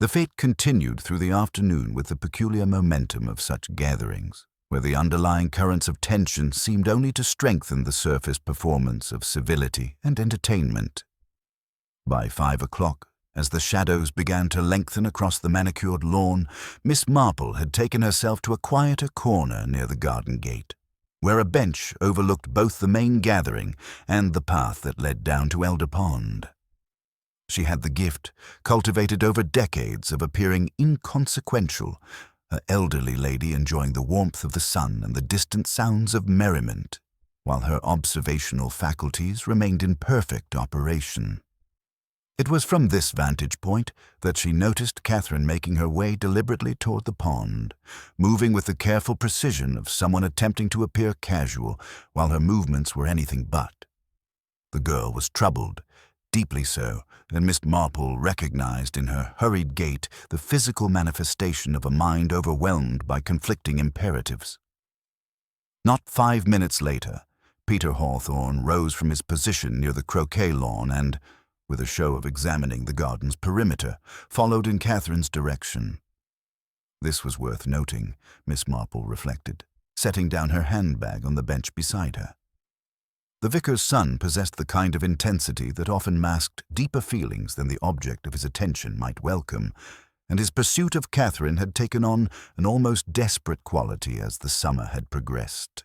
The fete continued through the afternoon with the peculiar momentum of such gatherings, where the underlying currents of tension seemed only to strengthen the surface performance of civility and entertainment. By 5 o'clock, as the shadows began to lengthen across the manicured lawn, Miss Marple had taken herself to a quieter corner near the garden gate, where a bench overlooked both the main gathering and the path that led down to Elder Pond. She had the gift, cultivated over decades, of appearing inconsequential, an elderly lady enjoying the warmth of the sun and the distant sounds of merriment, while her observational faculties remained in perfect operation. It was from this vantage point that she noticed Catherine making her way deliberately toward the pond, moving with the careful precision of someone attempting to appear casual, while her movements were anything but. The girl was troubled, deeply so, and Miss Marple recognized in her hurried gait the physical manifestation of a mind overwhelmed by conflicting imperatives. Not 5 minutes later, Peter Hawthorne rose from his position near the croquet lawn and, with a show of examining the garden's perimeter, followed in Catherine's direction. This was worth noting, Miss Marple reflected, setting down her handbag on the bench beside her. The vicar's son possessed the kind of intensity that often masked deeper feelings than the object of his attention might welcome, and his pursuit of Catherine had taken on an almost desperate quality as the summer had progressed.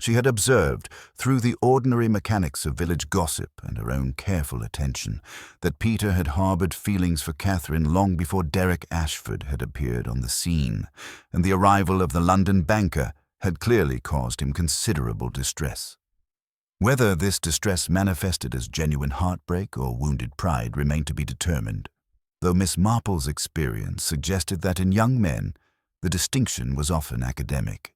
She had observed, through the ordinary mechanics of village gossip and her own careful attention, that Peter had harbored feelings for Catherine long before Derek Ashford had appeared on the scene, and the arrival of the London banker had clearly caused him considerable distress. Whether this distress manifested as genuine heartbreak or wounded pride remained to be determined, though Miss Marple's experience suggested that in young men the distinction was often academic.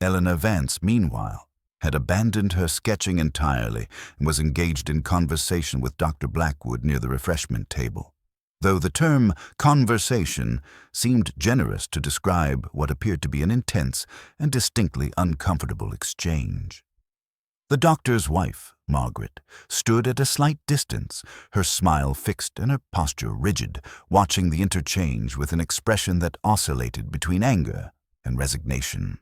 Eleanor Vance, meanwhile, had abandoned her sketching entirely and was engaged in conversation with Dr. Blackwood near the refreshment table, though the term conversation seemed generous to describe what appeared to be an intense and distinctly uncomfortable exchange. The doctor's wife, Margaret, stood at a slight distance, her smile fixed and her posture rigid, watching the interchange with an expression that oscillated between anger and resignation.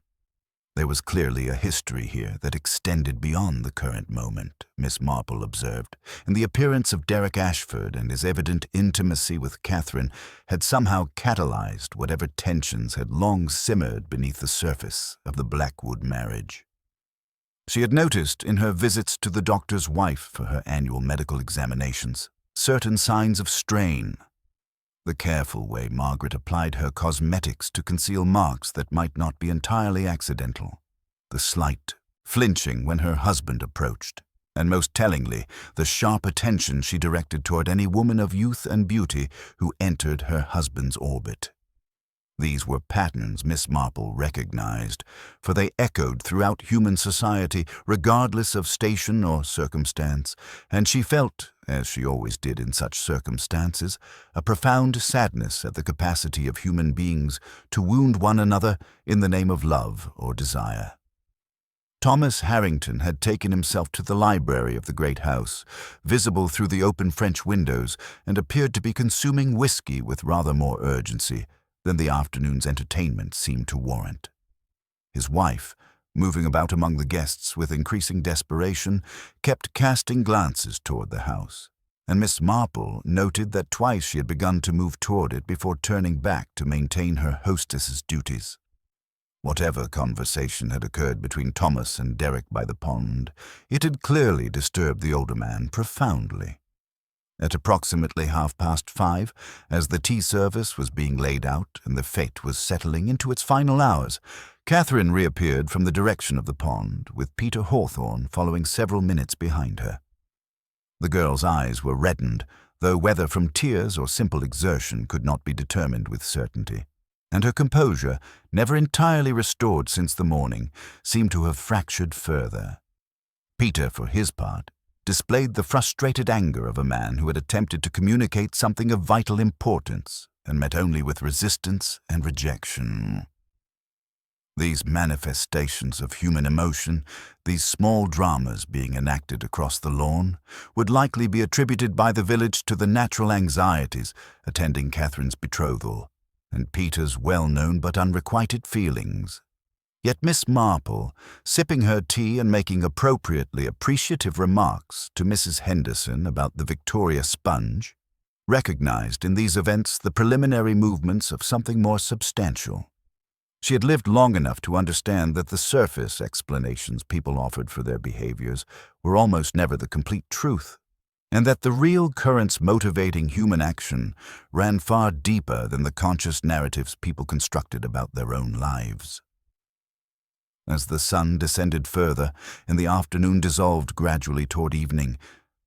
There was clearly a history here that extended beyond the current moment, Miss Marple observed, and the appearance of Derek Ashford and his evident intimacy with Catherine had somehow catalyzed whatever tensions had long simmered beneath the surface of the Blackwood marriage. She had noticed in her visits to the doctor's wife for her annual medical examinations certain signs of strain. The careful way Margaret applied her cosmetics to conceal marks that might not be entirely accidental, the slight flinching when her husband approached, and most tellingly, the sharp attention she directed toward any woman of youth and beauty who entered her husband's orbit. These were patterns Miss Marple recognized, for they echoed throughout human society regardless of station or circumstance, and she felt, as she always did in such circumstances, a profound sadness at the capacity of human beings to wound one another in the name of love or desire. Thomas Harrington had taken himself to the library of the great house, visible through the open French windows, and appeared to be consuming whiskey with rather more urgency than the afternoon's entertainment seemed to warrant. His wife, moving about among the guests with increasing desperation, kept casting glances toward the house, and Miss Marple noted that twice she had begun to move toward it before turning back to maintain her hostess's duties. Whatever conversation had occurred between Thomas and Derek by the pond, it had clearly disturbed the older man profoundly. At approximately 5:30, as the tea service was being laid out and the fete was settling into its final hours, Catherine reappeared from the direction of the pond, with Peter Hawthorne following several minutes behind her. The girl's eyes were reddened, though whether from tears or simple exertion could not be determined with certainty, and her composure, never entirely restored since the morning, seemed to have fractured further. Peter, for his part, displayed the frustrated anger of a man who had attempted to communicate something of vital importance and met only with resistance and rejection. These manifestations of human emotion, these small dramas being enacted across the lawn, would likely be attributed by the village to the natural anxieties attending Catherine's betrothal, and Peter's well-known but unrequited feelings. Yet Miss Marple, sipping her tea and making appropriately appreciative remarks to Mrs. Henderson about the Victoria sponge, recognized in these events the preliminary movements of something more substantial. She had lived long enough to understand that the surface explanations people offered for their behaviors were almost never the complete truth, and that the real currents motivating human action ran far deeper than the conscious narratives people constructed about their own lives. As the sun descended further and the afternoon dissolved gradually toward evening,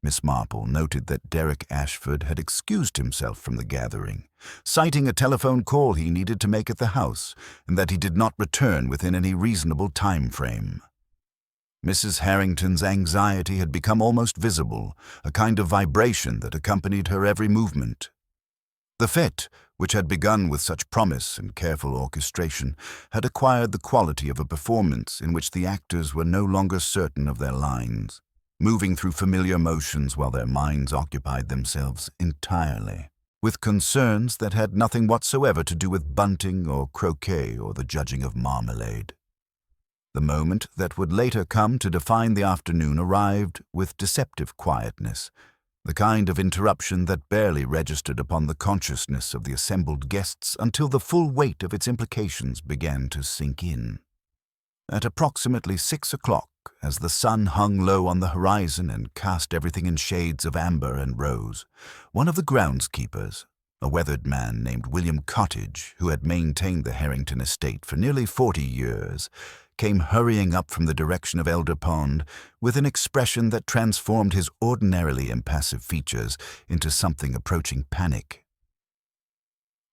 Miss Marple noted that Derek Ashford had excused himself from the gathering, citing a telephone call he needed to make at the house, and that he did not return within any reasonable time frame. Mrs. Harrington's anxiety had become almost visible, a kind of vibration that accompanied her every movement. The fete, which had begun with such promise and careful orchestration, had acquired the quality of a performance in which the actors were no longer certain of their lines, moving through familiar motions while their minds occupied themselves entirely with concerns that had nothing whatsoever to do with bunting or croquet or the judging of marmalade. The moment that would later come to define the afternoon arrived with deceptive quietness, the kind of interruption that barely registered upon the consciousness of the assembled guests until the full weight of its implications began to sink in. At approximately 6 o'clock, as the sun hung low on the horizon and cast everything in shades of amber and rose, one of the groundskeepers, a weathered man named William Cottage, who had maintained the Harrington estate for nearly 40 years, came hurrying up from the direction of Elder Pond with an expression that transformed his ordinarily impassive features into something approaching panic.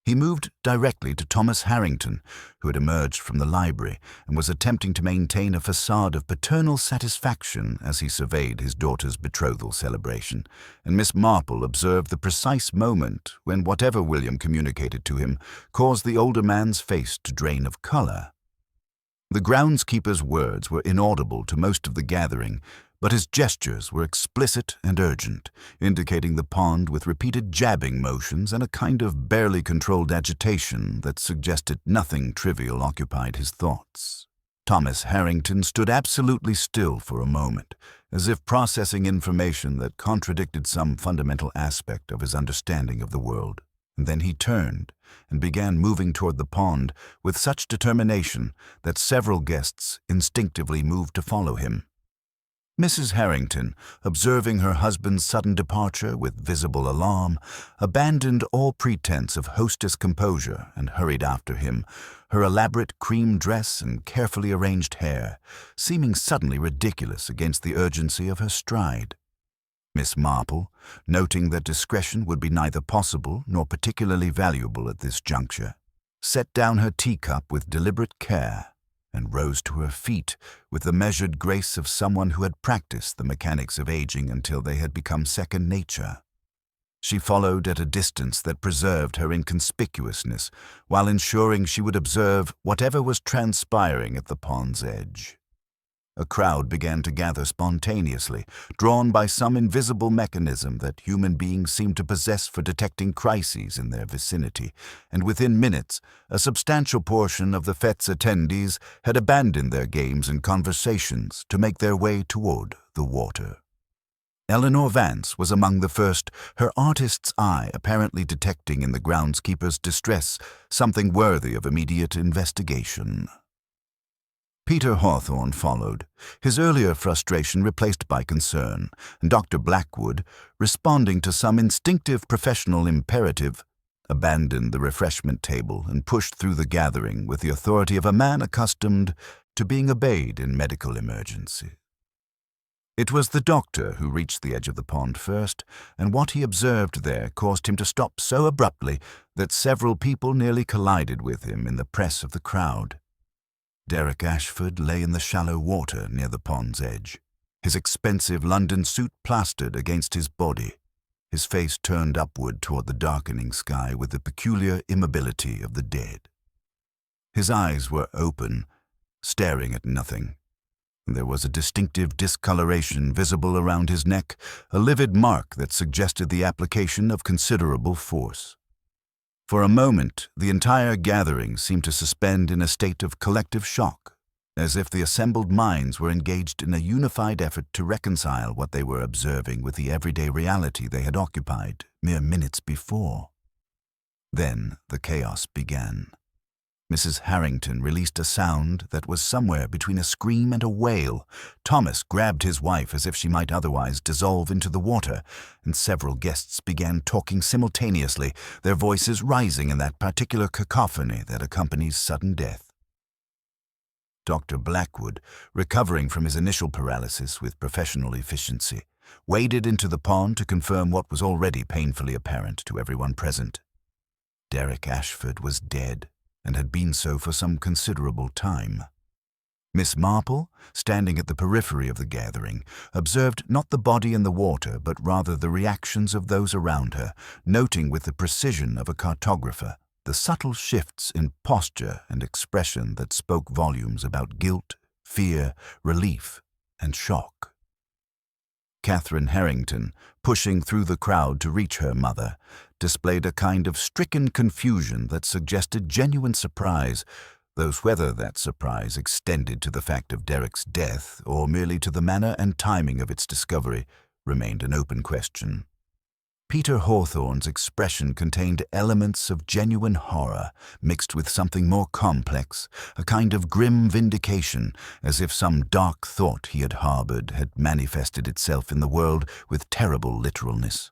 He moved directly to Thomas Harrington, who had emerged from the library and was attempting to maintain a facade of paternal satisfaction as he surveyed his daughter's betrothal celebration, and Miss Marple observed the precise moment when whatever William communicated to him caused the older man's face to drain of color. The groundskeeper's words were inaudible to most of the gathering, but his gestures were explicit and urgent, indicating the pond with repeated jabbing motions and a kind of barely controlled agitation that suggested nothing trivial occupied his thoughts. Thomas Harrington stood absolutely still for a moment, as if processing information that contradicted some fundamental aspect of his understanding of the world. And then he turned and began moving toward the pond with such determination that several guests instinctively moved to follow him. Mrs. Harrington, observing her husband's sudden departure with visible alarm, abandoned all pretense of hostess composure and hurried after him, her elaborate cream dress and carefully arranged hair seeming suddenly ridiculous against the urgency of her stride. Miss Marple, noting that discretion would be neither possible nor particularly valuable at this juncture, set down her teacup with deliberate care and rose to her feet with the measured grace of someone who had practiced the mechanics of aging until they had become second nature. She followed at a distance that preserved her inconspicuousness while ensuring she would observe whatever was transpiring at the pond's edge. A crowd began to gather spontaneously, drawn by some invisible mechanism that human beings seemed to possess for detecting crises in their vicinity, and within minutes, a substantial portion of the fete's attendees had abandoned their games and conversations to make their way toward the water. Eleanor Vance was among the first, her artist's eye apparently detecting in the groundskeeper's distress something worthy of immediate investigation. Peter Hawthorne followed, his earlier frustration replaced by concern, and Dr. Blackwood, responding to some instinctive professional imperative, abandoned the refreshment table and pushed through the gathering with the authority of a man accustomed to being obeyed in medical emergencies. It was the doctor who reached the edge of the pond first, and what he observed there caused him to stop so abruptly that several people nearly collided with him in the press of the crowd. Derek Ashford lay in the shallow water near the pond's edge, his expensive London suit plastered against his body, his face turned upward toward the darkening sky with the peculiar immobility of the dead. His eyes were open, staring at nothing. There was a distinctive discoloration visible around his neck, a livid mark that suggested the application of considerable force. For a moment, the entire gathering seemed to suspend in a state of collective shock, as if the assembled minds were engaged in a unified effort to reconcile what they were observing with the everyday reality they had occupied mere minutes before. Then the chaos began. Mrs. Harrington released a sound that was somewhere between a scream and a wail. Thomas grabbed his wife as if she might otherwise dissolve into the water, and several guests began talking simultaneously, their voices rising in that particular cacophony that accompanies sudden death. Dr. Blackwood, recovering from his initial paralysis with professional efficiency, waded into the pond to confirm what was already painfully apparent to everyone present. Derek Ashford was dead, and had been so for some considerable time. Miss Marple, standing at the periphery of the gathering, observed not the body in the water, but rather the reactions of those around her, noting with the precision of a cartographer the subtle shifts in posture and expression that spoke volumes about guilt, fear, relief, and shock. Catherine Harrington, pushing through the crowd to reach her mother, displayed a kind of stricken confusion that suggested genuine surprise, though whether that surprise extended to the fact of Derek's death or merely to the manner and timing of its discovery remained an open question. Peter Hawthorne's expression contained elements of genuine horror mixed with something more complex, a kind of grim vindication, as if some dark thought he had harbored had manifested itself in the world with terrible literalness.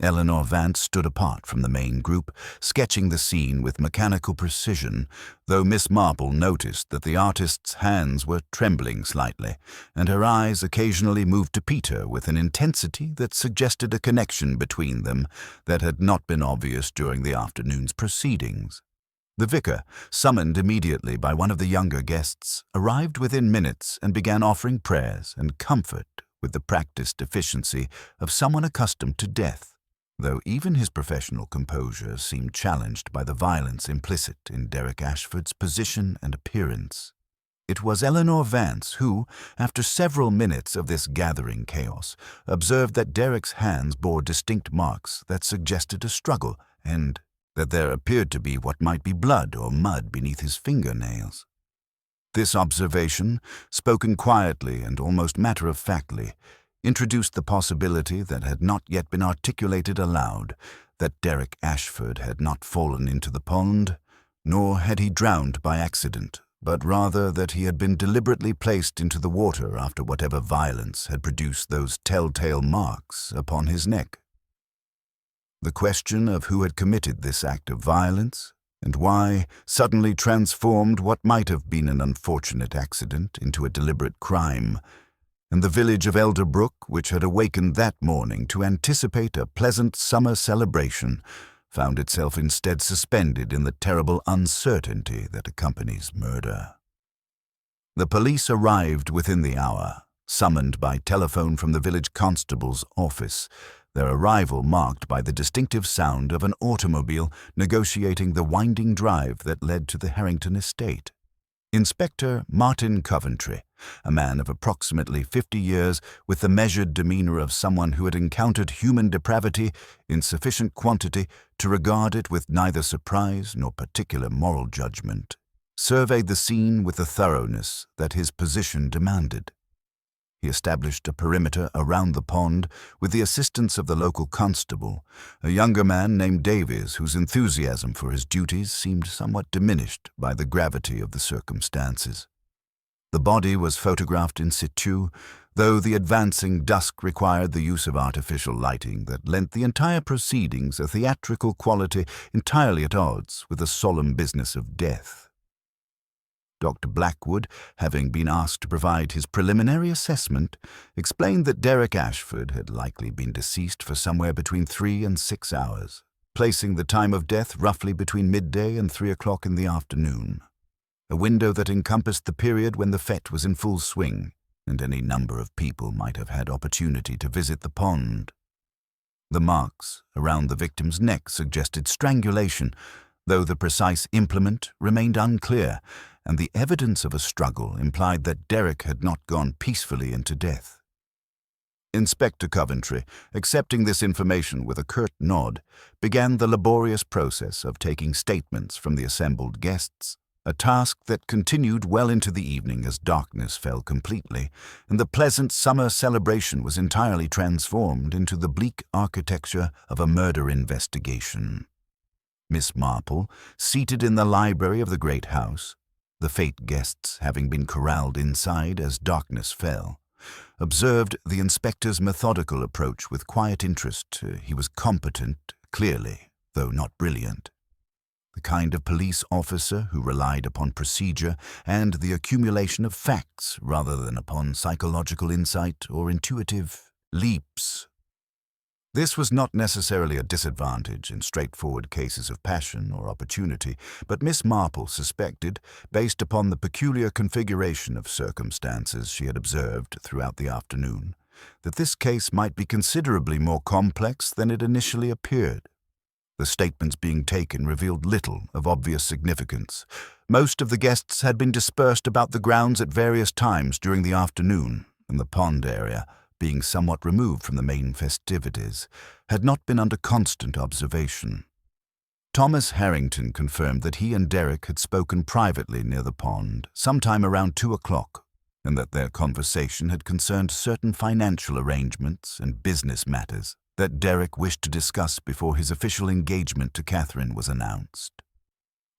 Eleanor Vance stood apart from the main group, sketching the scene with mechanical precision, though Miss Marple noticed that the artist's hands were trembling slightly, and her eyes occasionally moved to Peter with an intensity that suggested a connection between them that had not been obvious during the afternoon's proceedings. The vicar, summoned immediately by one of the younger guests, arrived within minutes and began offering prayers and comfort with the practiced efficiency of someone accustomed to death, though even his professional composure seemed challenged by the violence implicit in Derek Ashford's position and appearance. It was Eleanor Vance who, after several minutes of this gathering chaos, observed that Derek's hands bore distinct marks that suggested a struggle, and that there appeared to be what might be blood or mud beneath his fingernails. This observation, spoken quietly and almost matter-of-factly, introduced the possibility that had not yet been articulated aloud, that Derek Ashford had not fallen into the pond, nor had he drowned by accident, but rather that he had been deliberately placed into the water after whatever violence had produced those telltale marks upon his neck. The question of who had committed this act of violence, and why, suddenly transformed what might have been an unfortunate accident into a deliberate crime, and the village of Elderbrook, which had awakened that morning to anticipate a pleasant summer celebration, found itself instead suspended in the terrible uncertainty that accompanies murder. The police arrived within the hour, summoned by telephone from the village constable's office, their arrival marked by the distinctive sound of an automobile negotiating the winding drive that led to the Harrington estate. Inspector Martin Coventry, a man of approximately 50 years with the measured demeanor of someone who had encountered human depravity in sufficient quantity to regard it with neither surprise nor particular moral judgment, surveyed the scene with the thoroughness that his position demanded. He established a perimeter around the pond with the assistance of the local constable, a younger man named Davies, whose enthusiasm for his duties seemed somewhat diminished by the gravity of the circumstances. The body was photographed in situ, though the advancing dusk required the use of artificial lighting that lent the entire proceedings a theatrical quality entirely at odds with the solemn business of death. Dr. Blackwood, having been asked to provide his preliminary assessment, explained that Derek Ashford had likely been deceased for somewhere between 3 and 6 hours, placing the time of death roughly between midday and 3 o'clock in the afternoon, a window that encompassed the period when the fete was in full swing, and any number of people might have had opportunity to visit the pond. The marks around the victim's neck suggested strangulation, though the precise implement remained unclear, and the evidence of a struggle implied that Derek had not gone peacefully into death. Inspector Coventry, accepting this information with a curt nod, began the laborious process of taking statements from the assembled guests, a task that continued well into the evening as darkness fell completely, and the pleasant summer celebration was entirely transformed into the bleak architecture of a murder investigation. Miss Marple, seated in the library of the great house, the fete guests having been corralled inside as darkness fell, observed the inspector's methodical approach with quiet interest. He was competent, clearly, though not brilliant. The kind of police officer who relied upon procedure and the accumulation of facts rather than upon psychological insight or intuitive leaps. This was not necessarily a disadvantage in straightforward cases of passion or opportunity, but Miss Marple suspected, based upon the peculiar configuration of circumstances she had observed throughout the afternoon, that this case might be considerably more complex than it initially appeared. The statements being taken revealed little of obvious significance. Most of the guests had been dispersed about the grounds at various times during the afternoon, and the pond area, being somewhat removed from the main festivities, had not been under constant observation. Thomas Harrington confirmed that he and Derek had spoken privately near the pond sometime around 2 o'clock, and that their conversation had concerned certain financial arrangements and business matters that Derek wished to discuss before his official engagement to Catherine was announced.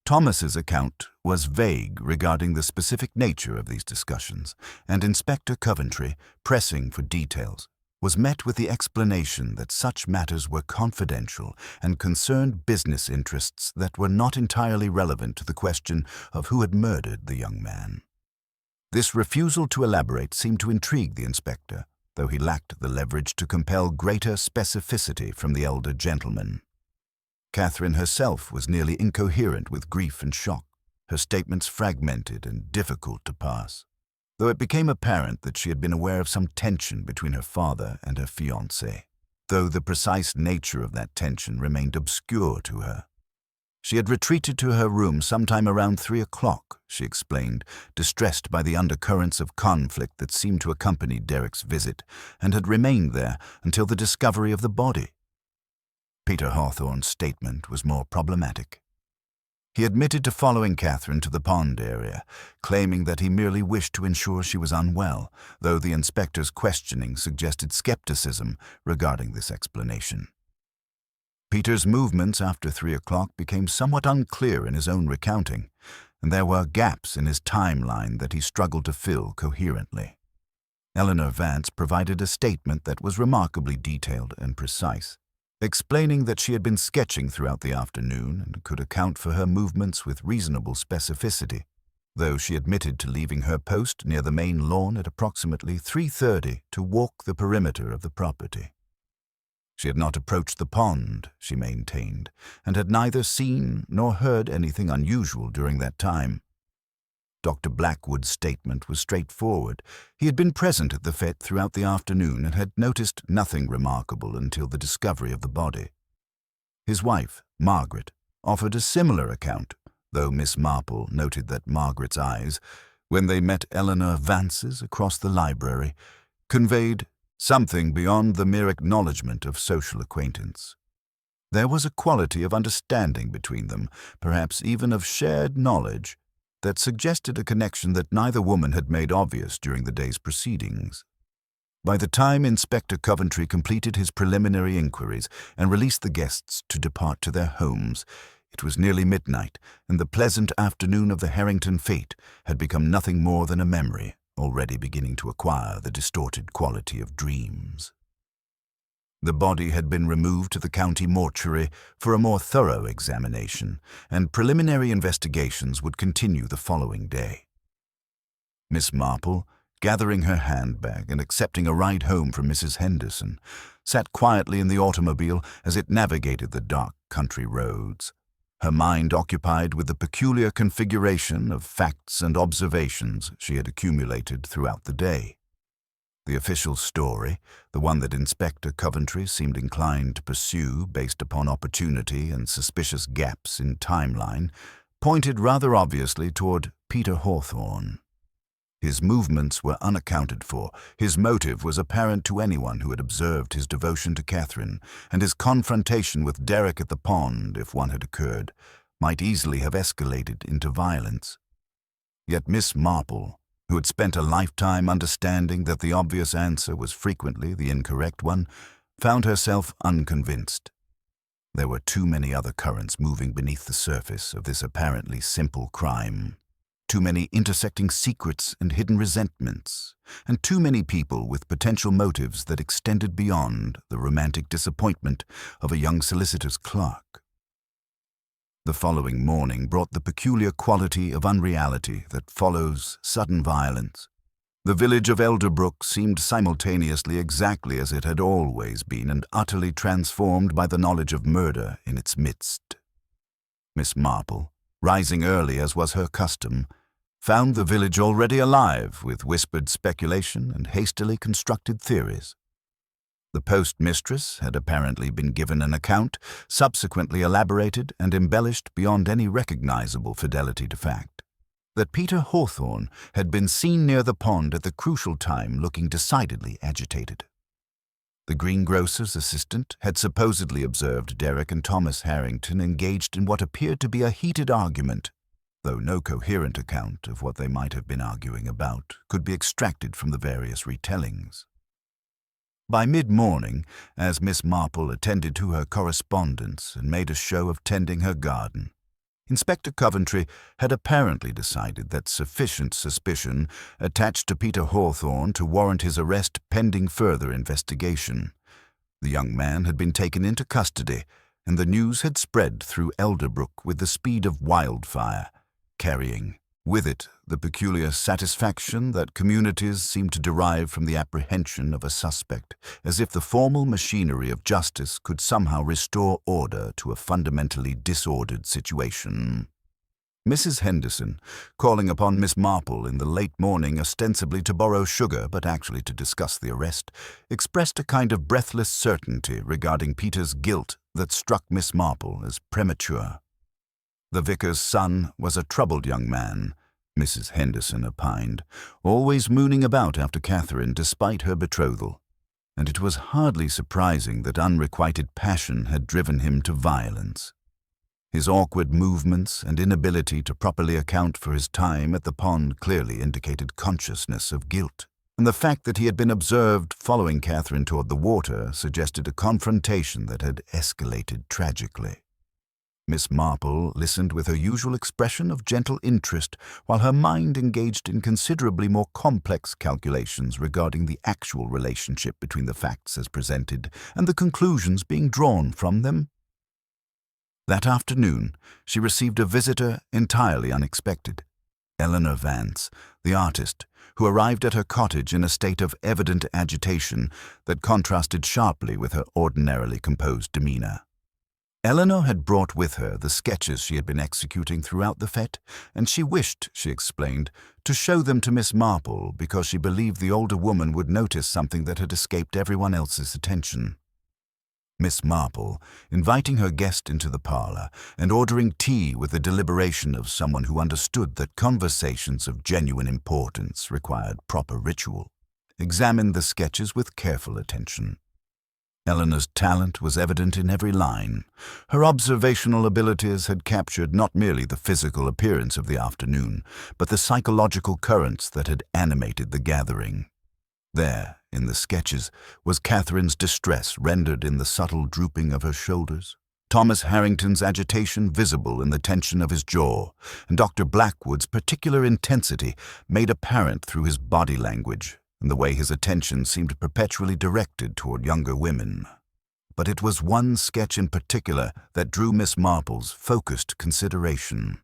Thomas's account was vague regarding the specific nature of these discussions, and Inspector Coventry, pressing for details, was met with the explanation that such matters were confidential and concerned business interests that were not entirely relevant to the question of who had murdered the young man. This refusal to elaborate seemed to intrigue the inspector, though he lacked the leverage to compel greater specificity from the elder gentleman. Catherine herself was nearly incoherent with grief and shock, her statements fragmented and difficult to pass, though it became apparent that she had been aware of some tension between her father and her fiancé, though the precise nature of that tension remained obscure to her. She had retreated to her room sometime around 3 o'clock, she explained, distressed by the undercurrents of conflict that seemed to accompany Derek's visit, and had remained there until the discovery of the body. Peter Hawthorne's statement was more problematic. He admitted to following Catherine to the pond area, claiming that he merely wished to ensure she was unwell, though the inspector's questioning suggested skepticism regarding this explanation. Peter's movements after 3 o'clock became somewhat unclear in his own recounting, and there were gaps in his timeline that he struggled to fill coherently. Eleanor Vance provided a statement that was remarkably detailed and precise, explaining that she had been sketching throughout the afternoon and could account for her movements with reasonable specificity, though she admitted to leaving her post near the main lawn at approximately 3:30 to walk the perimeter of the property. She had not approached the pond, she maintained, and had neither seen nor heard anything unusual during that time. Dr. Blackwood's statement was straightforward. He had been present at the fete throughout the afternoon and had noticed nothing remarkable until the discovery of the body. His wife, Margaret, offered a similar account, though Miss Marple noted that Margaret's eyes, when they met Eleanor Vance's across the library, conveyed something beyond the mere acknowledgement of social acquaintance. There was a quality of understanding between them, perhaps even of shared knowledge, that suggested a connection that neither woman had made obvious during the day's proceedings. By the time Inspector Coventry completed his preliminary inquiries and released the guests to depart to their homes, it was nearly midnight, and the pleasant afternoon of the Harrington fete had become nothing more than a memory, already beginning to acquire the distorted quality of dreams. The body had been removed to the county mortuary for a more thorough examination, and preliminary investigations would continue the following day. Miss Marple, gathering her handbag and accepting a ride home from Mrs. Henderson, sat quietly in the automobile as it navigated the dark country roads, her mind occupied with the peculiar configuration of facts and observations she had accumulated throughout the day. The official story, the one that Inspector Coventry seemed inclined to pursue based upon opportunity and suspicious gaps in timeline, pointed rather obviously toward Peter Hawthorne. His movements were unaccounted for, his motive was apparent to anyone who had observed his devotion to Catherine, and his confrontation with Derek at the pond, if one had occurred, might easily have escalated into violence. Yet Miss Marple, who had spent a lifetime understanding that the obvious answer was frequently the incorrect one, found herself unconvinced. There were too many other currents moving beneath the surface of this apparently simple crime. Too many intersecting secrets and hidden resentments, and too many people with potential motives that extended beyond the romantic disappointment of a young solicitor's clerk. The following morning brought the peculiar quality of unreality that follows sudden violence. The village of Elderbrook seemed simultaneously exactly as it had always been and utterly transformed by the knowledge of murder in its midst. Miss Marple, rising early as was her custom, found the village already alive with whispered speculation and hastily constructed theories. The postmistress had apparently been given an account, subsequently elaborated and embellished beyond any recognizable fidelity to fact, that Peter Hawthorne had been seen near the pond at the crucial time looking decidedly agitated. The greengrocer's assistant had supposedly observed Derek and Thomas Harrington engaged in what appeared to be a heated argument, though no coherent account of what they might have been arguing about could be extracted from the various retellings. By mid-morning, as Miss Marple attended to her correspondence and made a show of tending her garden, Inspector Coventry had apparently decided that sufficient suspicion attached to Peter Hawthorne to warrant his arrest pending further investigation. The young man had been taken into custody, and the news had spread through Elderbrook with the speed of wildfire, carrying with it the peculiar satisfaction that communities seem to derive from the apprehension of a suspect, as if the formal machinery of justice could somehow restore order to a fundamentally disordered situation. Mrs. Henderson, calling upon Miss Marple in the late morning ostensibly to borrow sugar but actually to discuss the arrest, expressed a kind of breathless certainty regarding Peter's guilt that struck Miss Marple as premature. The vicar's son was a troubled young man, Mrs. Henderson opined, always mooning about after Catherine despite her betrothal, and it was hardly surprising that unrequited passion had driven him to violence. His awkward movements and inability to properly account for his time at the pond clearly indicated consciousness of guilt, and the fact that he had been observed following Catherine toward the water suggested a confrontation that had escalated tragically. Miss Marple listened with her usual expression of gentle interest, while her mind engaged in considerably more complex calculations regarding the actual relationship between the facts as presented and the conclusions being drawn from them. That afternoon, she received a visitor entirely unexpected. Eleanor Vance, the artist, who arrived at her cottage in a state of evident agitation that contrasted sharply with her ordinarily composed demeanor. Eleanor had brought with her the sketches she had been executing throughout the fete, and she wished, she explained, to show them to Miss Marple because she believed the older woman would notice something that had escaped everyone else's attention. Miss Marple, inviting her guest into the parlor and ordering tea with the deliberation of someone who understood that conversations of genuine importance required proper ritual, examined the sketches with careful attention. Eleanor's talent was evident in every line. Her observational abilities had captured not merely the physical appearance of the afternoon, but the psychological currents that had animated the gathering. There, in the sketches, was Catherine's distress rendered in the subtle drooping of her shoulders, Thomas Harrington's agitation visible in the tension of his jaw, and Dr. Blackwood's particular intensity made apparent through his body language and the way his attention seemed perpetually directed toward younger women. But it was one sketch in particular that drew Miss Marple's focused consideration,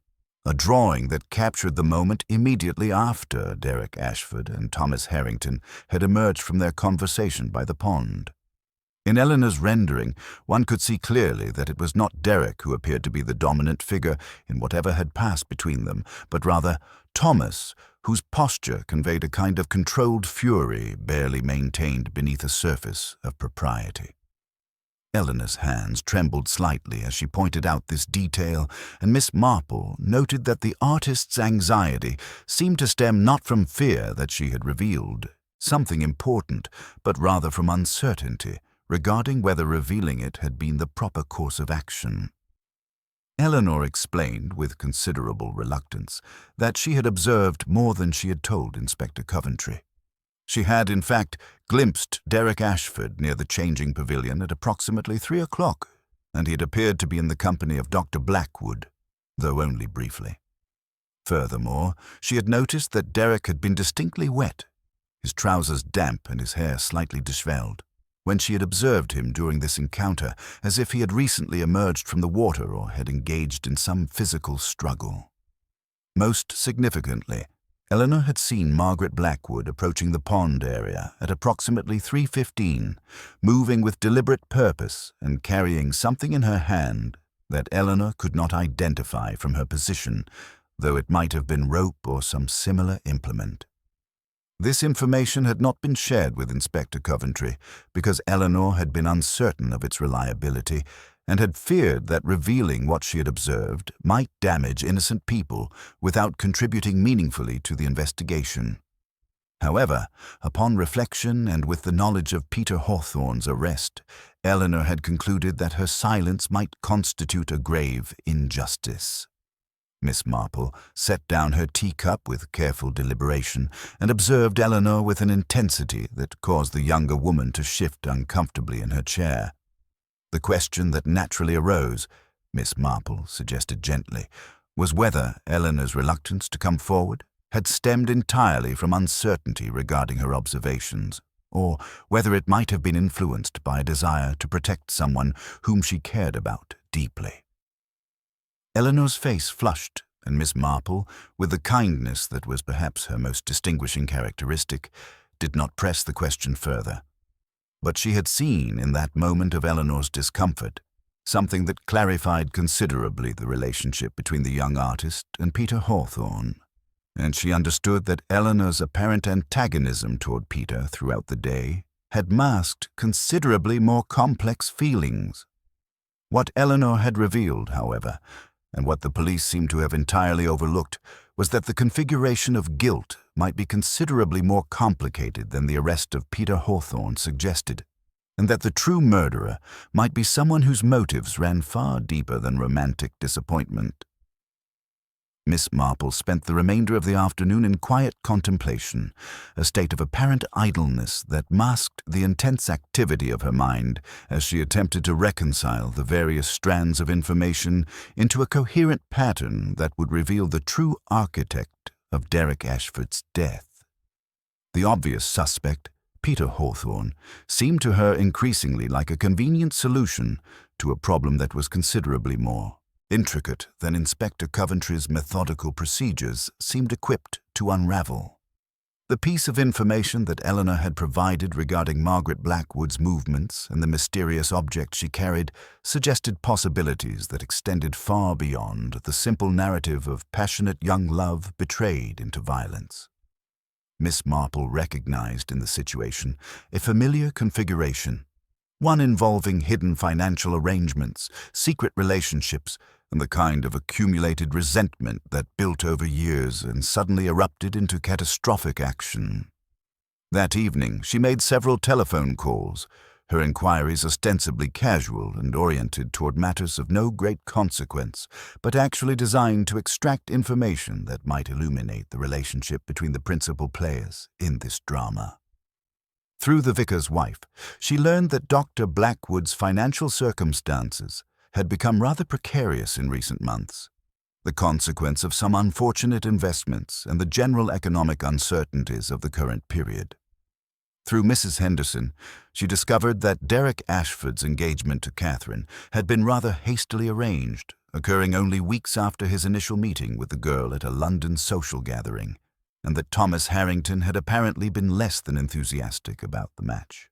a drawing that captured the moment immediately after Derek Ashford and Thomas Harrington had emerged from their conversation by the pond. In Eleanor's rendering, one could see clearly that it was not Derek who appeared to be the dominant figure in whatever had passed between them, but rather Thomas, whose posture conveyed a kind of controlled fury barely maintained beneath a surface of propriety. Eleanor's hands trembled slightly as she pointed out this detail, and Miss Marple noted that the artist's anxiety seemed to stem not from fear that she had revealed something important, but rather from uncertainty regarding whether revealing it had been the proper course of action. Eleanor explained, with considerable reluctance, that she had observed more than she had told Inspector Coventry. She had, in fact, glimpsed Derek Ashford near the changing pavilion at approximately 3 o'clock, and he had appeared to be in the company of Dr. Blackwood, though only briefly. Furthermore, she had noticed that Derek had been distinctly wet, his trousers damp and his hair slightly disheveled, when she had observed him during this encounter, as if he had recently emerged from the water or had engaged in some physical struggle. Most significantly, Eleanor had seen Margaret Blackwood approaching the pond area at approximately 3:15, moving with deliberate purpose and carrying something in her hand that Eleanor could not identify from her position, though it might have been rope or some similar implement. This information had not been shared with Inspector Coventry because Eleanor had been uncertain of its reliability and had feared that revealing what she had observed might damage innocent people without contributing meaningfully to the investigation. However, upon reflection and with the knowledge of Peter Hawthorne's arrest, Eleanor had concluded that her silence might constitute a grave injustice. Miss Marple set down her teacup with careful deliberation and observed Eleanor with an intensity that caused the younger woman to shift uncomfortably in her chair. The question that naturally arose, Miss Marple suggested gently, was whether Eleanor's reluctance to come forward had stemmed entirely from uncertainty regarding her observations, or whether it might have been influenced by a desire to protect someone whom she cared about deeply. Eleanor's face flushed, and Miss Marple, with the kindness that was perhaps her most distinguishing characteristic, did not press the question further. But she had seen in that moment of Eleanor's discomfort something that clarified considerably the relationship between the young artist and Peter Hawthorne, and she understood that Eleanor's apparent antagonism toward Peter throughout the day had masked considerably more complex feelings. What Eleanor had revealed, however, and what the police seemed to have entirely overlooked, was that the configuration of guilt might be considerably more complicated than the arrest of Peter Hawthorne suggested, and that the true murderer might be someone whose motives ran far deeper than romantic disappointment. Miss Marple spent the remainder of the afternoon in quiet contemplation, a state of apparent idleness that masked the intense activity of her mind as she attempted to reconcile the various strands of information into a coherent pattern that would reveal the true architect of Derek Ashford's death. The obvious suspect, Peter Hawthorne, seemed to her increasingly like a convenient solution to a problem that was considerably more intricate than Inspector Coventry's methodical procedures seemed equipped to unravel. The piece of information that Eleanor had provided regarding Margaret Blackwood's movements and the mysterious object she carried suggested possibilities that extended far beyond the simple narrative of passionate young love betrayed into violence. Miss Marple recognized in the situation a familiar configuration, one involving hidden financial arrangements, secret relationships, and the kind of accumulated resentment that built over years and suddenly erupted into catastrophic action. That evening, she made several telephone calls, her inquiries ostensibly casual and oriented toward matters of no great consequence, but actually designed to extract information that might illuminate the relationship between the principal players in this drama. Through the vicar's wife, she learned that Dr. Blackwood's financial circumstances had become rather precarious in recent months, the consequence of some unfortunate investments and the general economic uncertainties of the current period. Through Mrs. Henderson, she discovered that Derek Ashford's engagement to Catherine had been rather hastily arranged, occurring only weeks after his initial meeting with the girl at a London social gathering, and that Thomas Harrington had apparently been less than enthusiastic about the match.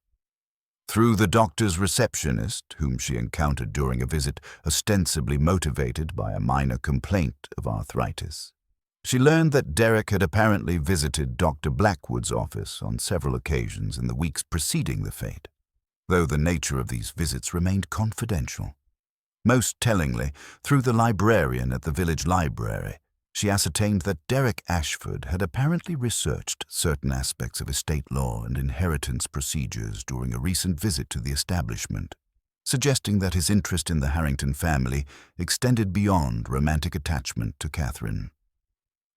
Through the doctor's receptionist, whom she encountered during a visit ostensibly motivated by a minor complaint of arthritis, she learned that Derek had apparently visited Dr. Blackwood's office on several occasions in the weeks preceding the fete. though the nature of these visits remained confidential. Most tellingly, through the librarian at the village library, she ascertained that Derek Ashford had apparently researched certain aspects of estate law and inheritance procedures during a recent visit to the establishment, suggesting that his interest in the Harrington family extended beyond romantic attachment to Catherine.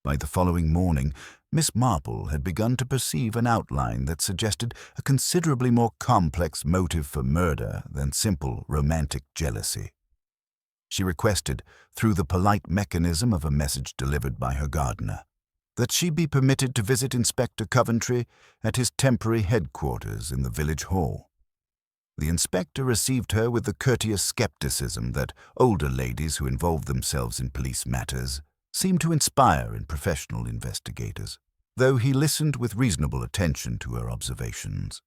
By the following morning, Miss Marple had begun to perceive an outline that suggested a considerably more complex motive for murder than simple romantic jealousy. She requested, through the polite mechanism of a message delivered by her gardener, that she be permitted to visit Inspector Coventry at his temporary headquarters in the village hall. The inspector received her with the courteous skepticism that older ladies who involve themselves in police matters seem to inspire in professional investigators, though he listened with reasonable attention to her observations.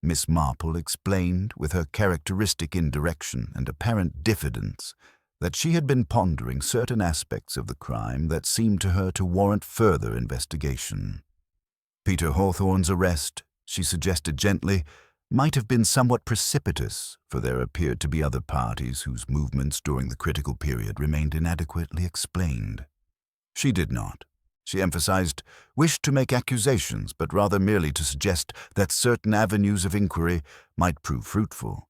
Miss Marple explained, with her characteristic indirection and apparent diffidence, that she had been pondering certain aspects of the crime that seemed to her to warrant further investigation. Peter Hawthorne's arrest, she suggested gently, might have been somewhat precipitous, for there appeared to be other parties whose movements during the critical period remained inadequately explained. She did not, she emphasized, wish to make accusations, but rather merely to suggest that certain avenues of inquiry might prove fruitful.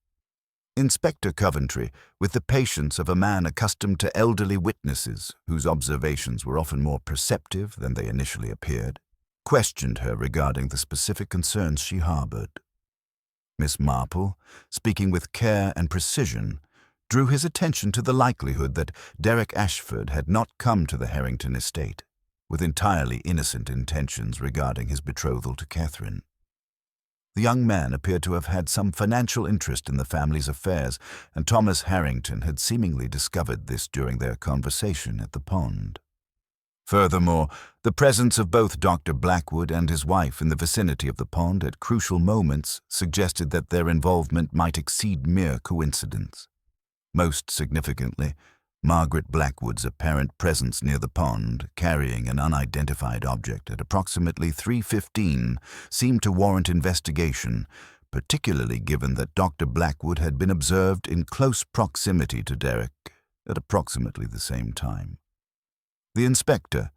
Inspector Coventry, with the patience of a man accustomed to elderly witnesses whose observations were often more perceptive than they initially appeared, questioned her regarding the specific concerns she harbored. Miss Marple, speaking with care and precision, drew his attention to the likelihood that Derek Ashford had not come to the Harrington estate with entirely innocent intentions regarding his betrothal to Catherine. The young man appeared to have had some financial interest in the family's affairs, and Thomas Harrington had seemingly discovered this during their conversation at the pond. Furthermore, the presence of both Dr. Blackwood and his wife in the vicinity of the pond at crucial moments suggested that their involvement might exceed mere coincidence. Most significantly, Margaret Blackwood's apparent presence near the pond, carrying an unidentified object at approximately 3:15, seemed to warrant investigation, particularly given that Dr. Blackwood had been observed in close proximity to Derek at approximately the same time. The inspector,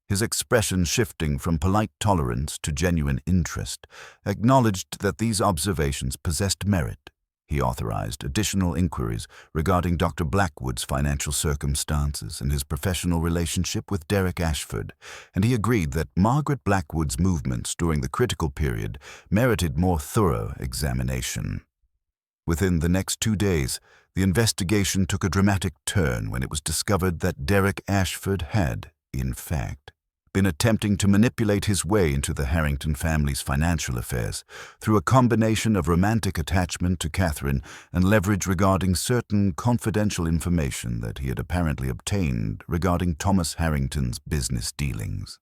his expression shifting from polite tolerance to genuine interest, acknowledged that these observations possessed merit. He authorized additional inquiries regarding Dr. Blackwood's financial circumstances and his professional relationship with Derek Ashford, and he agreed that Margaret Blackwood's movements during the critical period merited more thorough examination. Within the next 2 days, the investigation took a dramatic turn when it was discovered that Derek Ashford had, in fact, been attempting to manipulate his way into the Harrington family's financial affairs through a combination of romantic attachment to Catherine and leverage regarding certain confidential information that he had apparently obtained regarding Thomas Harrington's business dealings.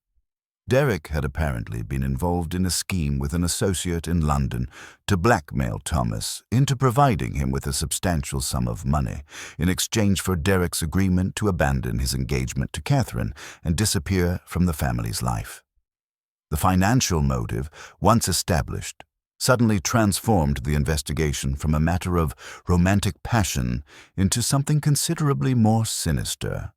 Derek had apparently been involved in a scheme with an associate in London to blackmail Thomas into providing him with a substantial sum of money in exchange for Derek's agreement to abandon his engagement to Catherine and disappear from the family's life. The financial motive, once established, suddenly transformed the investigation from a matter of romantic passion into something considerably more sinister.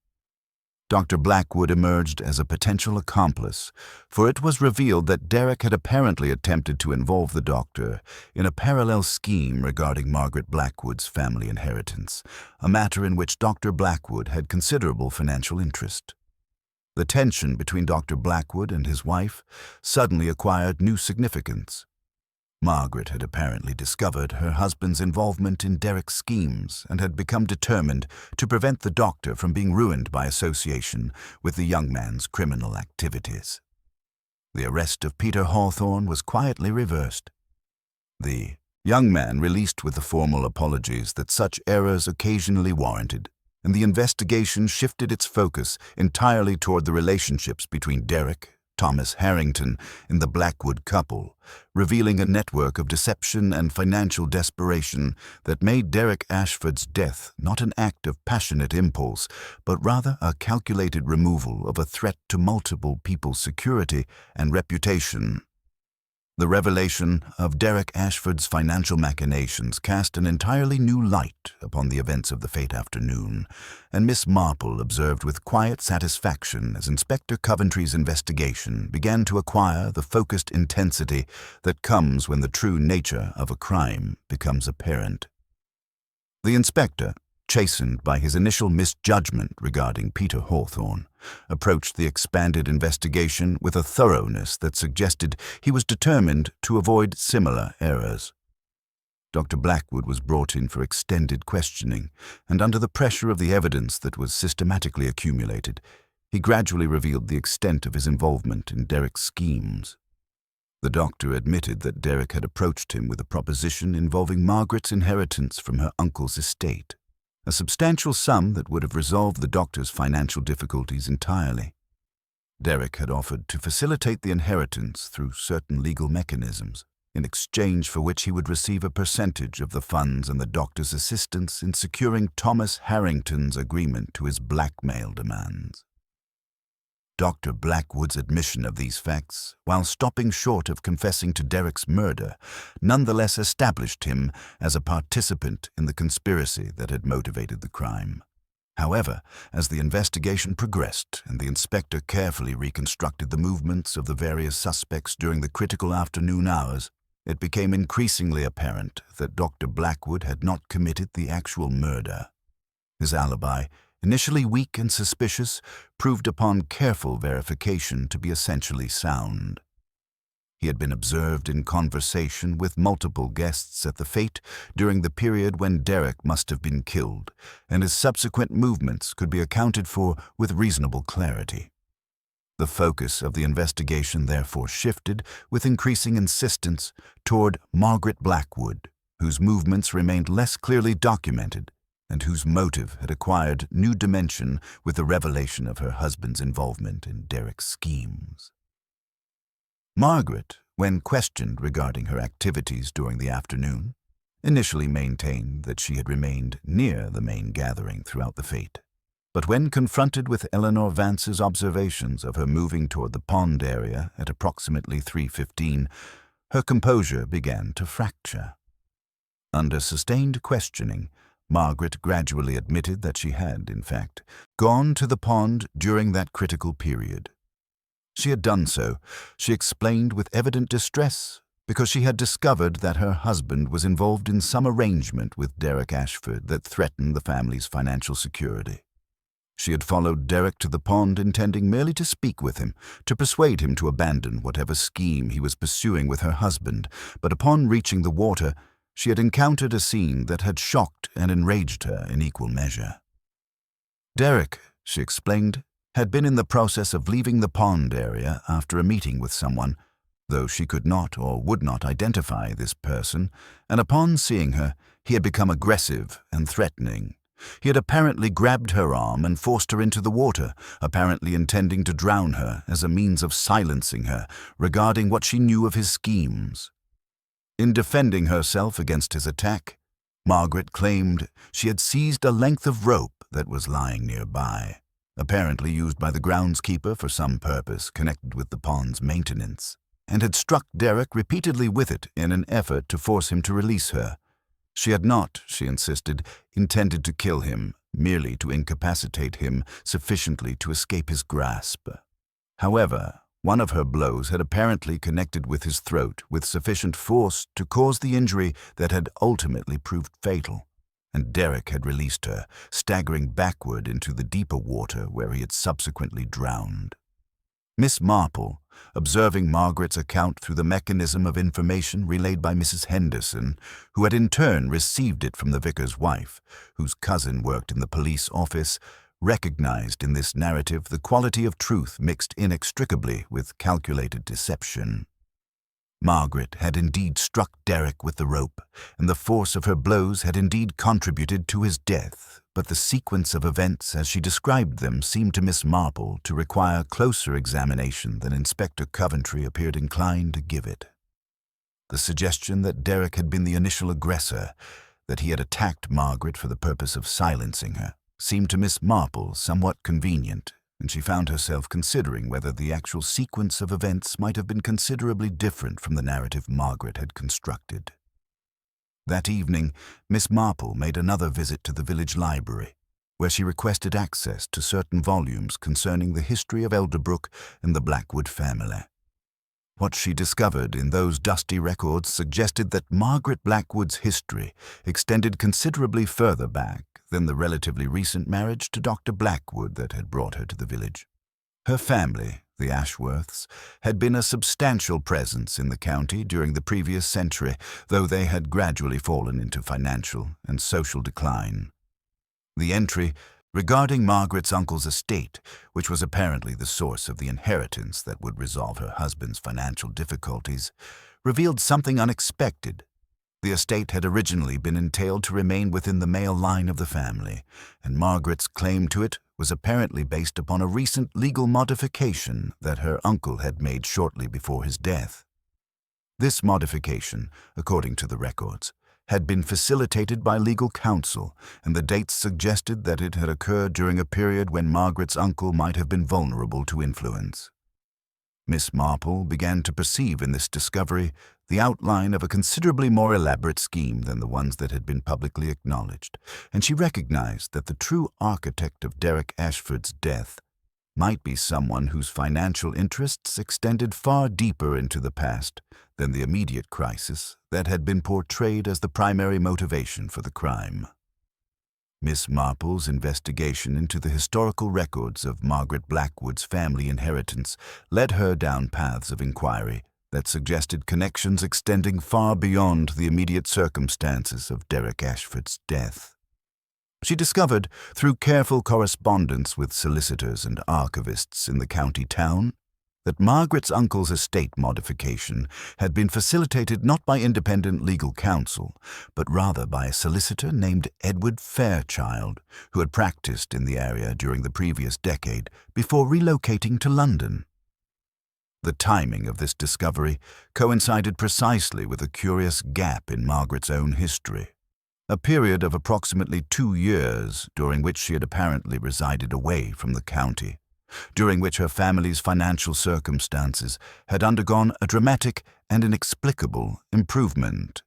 Dr. Blackwood emerged as a potential accomplice, for it was revealed that Derek had apparently attempted to involve the doctor in a parallel scheme regarding Margaret Blackwood's family inheritance, a matter in which Dr. Blackwood had considerable financial interest. The tension between Dr. Blackwood and his wife suddenly acquired new significance. Margaret had apparently discovered her husband's involvement in Derek's schemes and had become determined to prevent the doctor from being ruined by association with the young man's criminal activities. The arrest of Peter Hawthorne was quietly reversed. The young man released with the formal apologies that such errors occasionally warranted, and the investigation shifted its focus entirely toward the relationships between Derek, Thomas Harrington, and the Blackwood couple, revealing a network of deception and financial desperation that made Derek Ashford's death not an act of passionate impulse, but rather a calculated removal of a threat to multiple people's security and reputation. The revelation of Derek Ashford's financial machinations cast an entirely new light upon the events of the fate afternoon, and Miss Marple observed with quiet satisfaction as Inspector Coventry's investigation began to acquire the focused intensity that comes when the true nature of a crime becomes apparent. The inspector, chastened by his initial misjudgment regarding Peter Hawthorne, approached the expanded investigation with a thoroughness that suggested he was determined to avoid similar errors. Dr. Blackwood was brought in for extended questioning, and under the pressure of the evidence that was systematically accumulated, he gradually revealed the extent of his involvement in Derek's schemes. The doctor admitted that Derek had approached him with a proposition involving Margaret's inheritance from her uncle's estate, a substantial sum that would have resolved the doctor's financial difficulties entirely. Derek had offered to facilitate the inheritance through certain legal mechanisms, in exchange for which he would receive a percentage of the funds and the doctor's assistance in securing Thomas Harrington's agreement to his blackmail demands. Dr. Blackwood's admission of these facts, while stopping short of confessing to Derek's murder, nonetheless established him as a participant in the conspiracy that had motivated the crime. However, as the investigation progressed and the inspector carefully reconstructed the movements of the various suspects during the critical afternoon hours, it became increasingly apparent that Dr. Blackwood had not committed the actual murder. His alibi, initially weak and suspicious, proved upon careful verification to be essentially sound. He had been observed in conversation with multiple guests at the fete during the period when Derek must have been killed, and his subsequent movements could be accounted for with reasonable clarity. The focus of the investigation therefore shifted with increasing insistence toward Margaret Blackwood, whose movements remained less clearly documented, and whose motive had acquired new dimension with the revelation of her husband's involvement in Derek's schemes. Margaret, when questioned regarding her activities during the afternoon, initially maintained that she had remained near the main gathering throughout the fete. But when confronted with Eleanor Vance's observations of her moving toward the pond area at approximately 3:15, her composure began to fracture. Under sustained questioning, Margaret gradually admitted that she had, in fact, gone to the pond during that critical period. She had done so, she explained with evident distress, because she had discovered that her husband was involved in some arrangement with Derek Ashford that threatened the family's financial security. She had followed Derek to the pond intending merely to speak with him, to persuade him to abandon whatever scheme he was pursuing with her husband, but upon reaching the water, she had encountered a scene that had shocked and enraged her in equal measure. Derek, she explained, had been in the process of leaving the pond area after a meeting with someone, though she could not or would not identify this person, and upon seeing her, he had become aggressive and threatening. He had apparently grabbed her arm and forced her into the water, apparently intending to drown her as a means of silencing her regarding what she knew of his schemes. In defending herself against his attack, Margaret claimed she had seized a length of rope that was lying nearby, apparently used by the groundskeeper for some purpose connected with the pond's maintenance, and had struck Derek repeatedly with it in an effort to force him to release her. She had not, she insisted, intended to kill him, merely to incapacitate him sufficiently to escape his grasp. However, one of her blows had apparently connected with his throat with sufficient force to cause the injury that had ultimately proved fatal, and Derek had released her, staggering backward into the deeper water where he had subsequently drowned. Miss Marple, observing Margaret's account through the mechanism of information relayed by Mrs. Henderson, who had in turn received it from the vicar's wife, whose cousin worked in the police office, recognized in this narrative the quality of truth mixed inextricably with calculated deception. Margaret had indeed struck Derek with the rope, and the force of her blows had indeed contributed to his death, but the sequence of events as she described them seemed to Miss Marple to require closer examination than Inspector Coventry appeared inclined to give it. The suggestion that Derek had been the initial aggressor, that he had attacked Margaret for the purpose of silencing her, seemed to Miss Marple somewhat convenient, and she found herself considering whether the actual sequence of events might have been considerably different from the narrative Margaret had constructed. That evening, Miss Marple made another visit to the village library, where she requested access to certain volumes concerning the history of Elderbrook and the Blackwood family. What she discovered in those dusty records suggested that Margaret Blackwood's history extended considerably further back than the relatively recent marriage to Dr. Blackwood that had brought her to the village. Her family, the Ashworths, had been a substantial presence in the county during the previous century, though they had gradually fallen into financial and social decline. The entry regarding Margaret's uncle's estate, which was apparently the source of the inheritance that would resolve her husband's financial difficulties, revealed something unexpected. The estate had originally been entailed to remain within the male line of the family, and Margaret's claim to it was apparently based upon a recent legal modification that her uncle had made shortly before his death. This modification, according to the records, had been facilitated by legal counsel, and the dates suggested that it had occurred during a period when Margaret's uncle might have been vulnerable to influence. Miss Marple began to perceive in this discovery the outline of a considerably more elaborate scheme than the ones that had been publicly acknowledged, and she recognized that the true architect of Derek Ashford's death might be someone whose financial interests extended far deeper into the past than the immediate crisis that had been portrayed as the primary motivation for the crime. Miss Marple's investigation into the historical records of Margaret Blackwood's family inheritance led her down paths of inquiry that suggested connections extending far beyond the immediate circumstances of Derek Ashford's death. She discovered, through careful correspondence with solicitors and archivists in the county town, that Margaret's uncle's estate modification had been facilitated not by independent legal counsel, but rather by a solicitor named Edward Fairchild, who had practiced in the area during the previous decade before relocating to London. The timing of this discovery coincided precisely with a curious gap in Margaret's own history, a period of approximately 2 years during which she had apparently resided away from the county, during which her family's financial circumstances had undergone a dramatic and inexplicable improvement.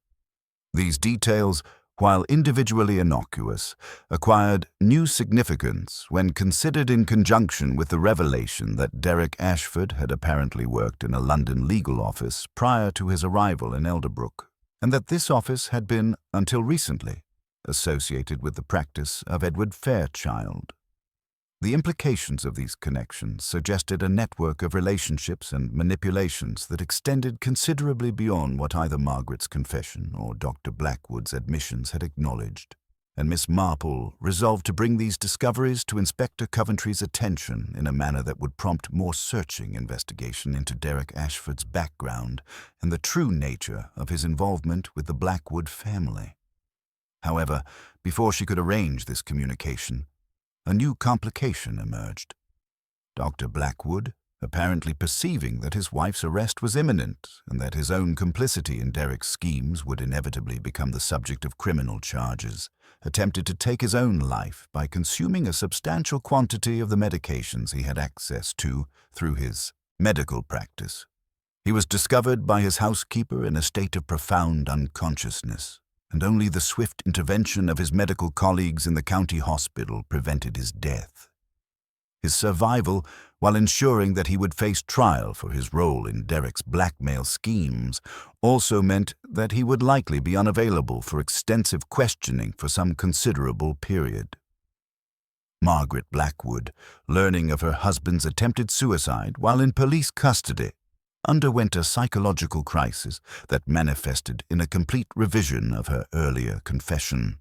These details, while individually innocuous, acquired new significance when considered in conjunction with the revelation that Derek Ashford had apparently worked in a London legal office prior to his arrival in Elderbrook, and that this office had been, until recently, associated with the practice of Edward Fairchild. The implications of these connections suggested a network of relationships and manipulations that extended considerably beyond what either Margaret's confession or Dr. Blackwood's admissions had acknowledged, and Miss Marple resolved to bring these discoveries to Inspector Coventry's attention in a manner that would prompt more searching investigation into Derek Ashford's background and the true nature of his involvement with the Blackwood family. However, before she could arrange this communication, a new complication emerged. Dr. Blackwood, apparently perceiving that his wife's arrest was imminent and that his own complicity in Derek's schemes would inevitably become the subject of criminal charges, attempted to take his own life by consuming a substantial quantity of the medications he had access to through his medical practice. He was discovered by his housekeeper in a state of profound unconsciousness, and only the swift intervention of his medical colleagues in the county hospital prevented his death. His survival, while ensuring that he would face trial for his role in Derek's blackmail schemes, also meant that he would likely be unavailable for extensive questioning for some considerable period. Margaret Blackwood, learning of her husband's attempted suicide while in police custody, underwent a psychological crisis that manifested in a complete revision of her earlier confession.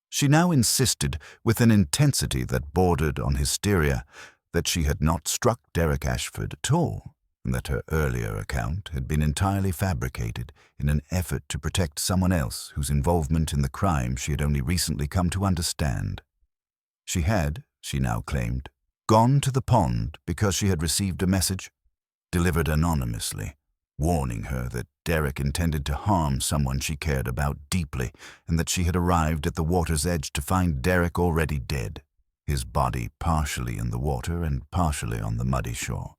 She now insisted, with an intensity that bordered on hysteria, that she had not struck Derek Ashford at all, and that her earlier account had been entirely fabricated in an effort to protect someone else whose involvement in the crime she had only recently come to understand. She had, she now claimed, gone to the pond because she had received a message, delivered anonymously, warning her that Derek intended to harm someone she cared about deeply, and that she had arrived at the water's edge to find Derek already dead, his body partially in the water and partially on the muddy shore.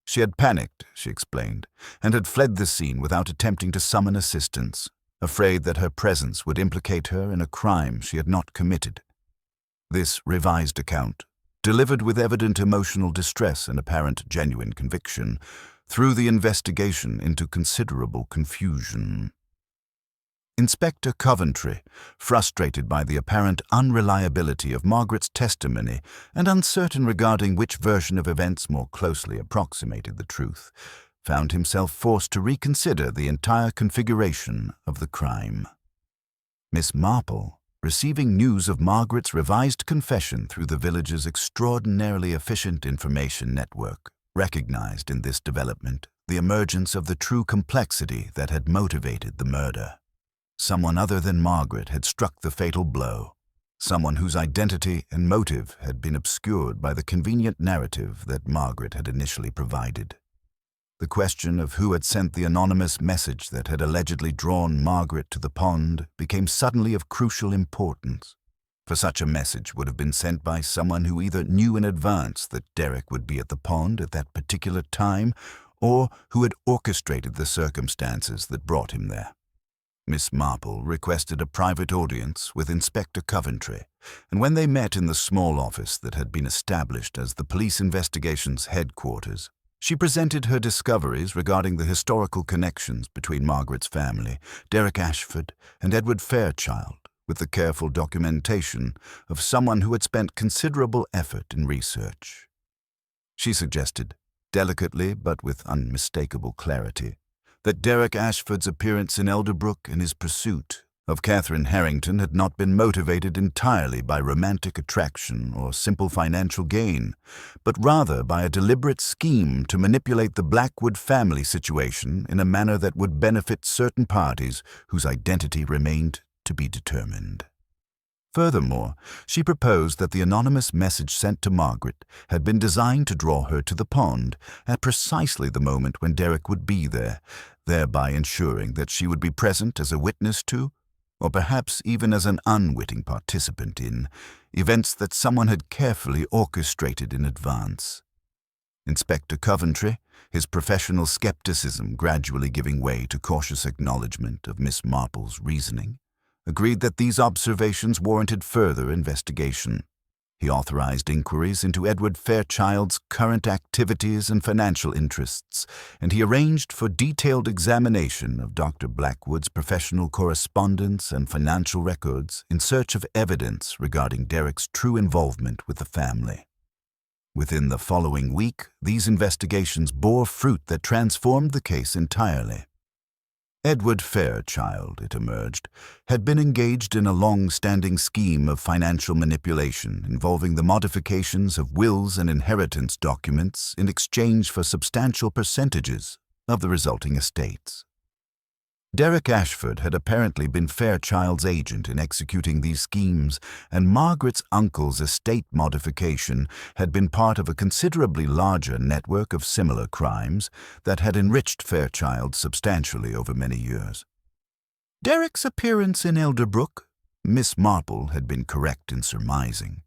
She had panicked, she explained, and had fled the scene without attempting to summon assistance, afraid that her presence would implicate her in a crime she had not committed. This revised account, delivered with evident emotional distress and apparent genuine conviction, threw the investigation into considerable confusion. Inspector Coventry, frustrated by the apparent unreliability of Margaret's testimony and uncertain regarding which version of events more closely approximated the truth, found himself forced to reconsider the entire configuration of the crime. Miss Marple, receiving news of Margaret's revised confession through the village's extraordinarily efficient information network, recognized in this development the emergence of the true complexity that had motivated the murder. Someone other than Margaret had struck the fatal blow, someone whose identity and motive had been obscured by the convenient narrative that Margaret had initially provided. The question of who had sent the anonymous message that had allegedly drawn Margaret to the pond became suddenly of crucial importance, for such a message would have been sent by someone who either knew in advance that Derek would be at the pond at that particular time, or who had orchestrated the circumstances that brought him there. Miss Marple requested a private audience with Inspector Coventry, and when they met in the small office that had been established as the police investigations headquarters, she presented her discoveries regarding the historical connections between Margaret's family, Derek Ashford, and Edward Fairchild, with the careful documentation of someone who had spent considerable effort in research. She suggested, delicately but with unmistakable clarity, that Derek Ashford's appearance in Elderbrook and his pursuit of Catherine Harrington had not been motivated entirely by romantic attraction or simple financial gain, but rather by a deliberate scheme to manipulate the Blackwood family situation in a manner that would benefit certain parties whose identity remained to be determined. Furthermore, she proposed that the anonymous message sent to Margaret had been designed to draw her to the pond at precisely the moment when Derek would be there, thereby ensuring that she would be present as a witness to, or perhaps even as an unwitting participant in, events that someone had carefully orchestrated in advance. Inspector Coventry, his professional skepticism gradually giving way to cautious acknowledgement of Miss Marple's reasoning, agreed that these observations warranted further investigation. He authorized inquiries into Edward Fairchild's current activities and financial interests, and he arranged for detailed examination of Dr. Blackwood's professional correspondence and financial records in search of evidence regarding Derek's true involvement with the family. Within the following week, these investigations bore fruit that transformed the case entirely. Edward Fairchild, it emerged, had been engaged in a long-standing scheme of financial manipulation involving the modifications of wills and inheritance documents in exchange for substantial percentages of the resulting estates. Derek Ashford had apparently been Fairchild's agent in executing these schemes, and Margaret's uncle's estate modification had been part of a considerably larger network of similar crimes that had enriched Fairchild substantially over many years. Derek's appearance in Elderbrook, Miss Marple had been correct in surmising,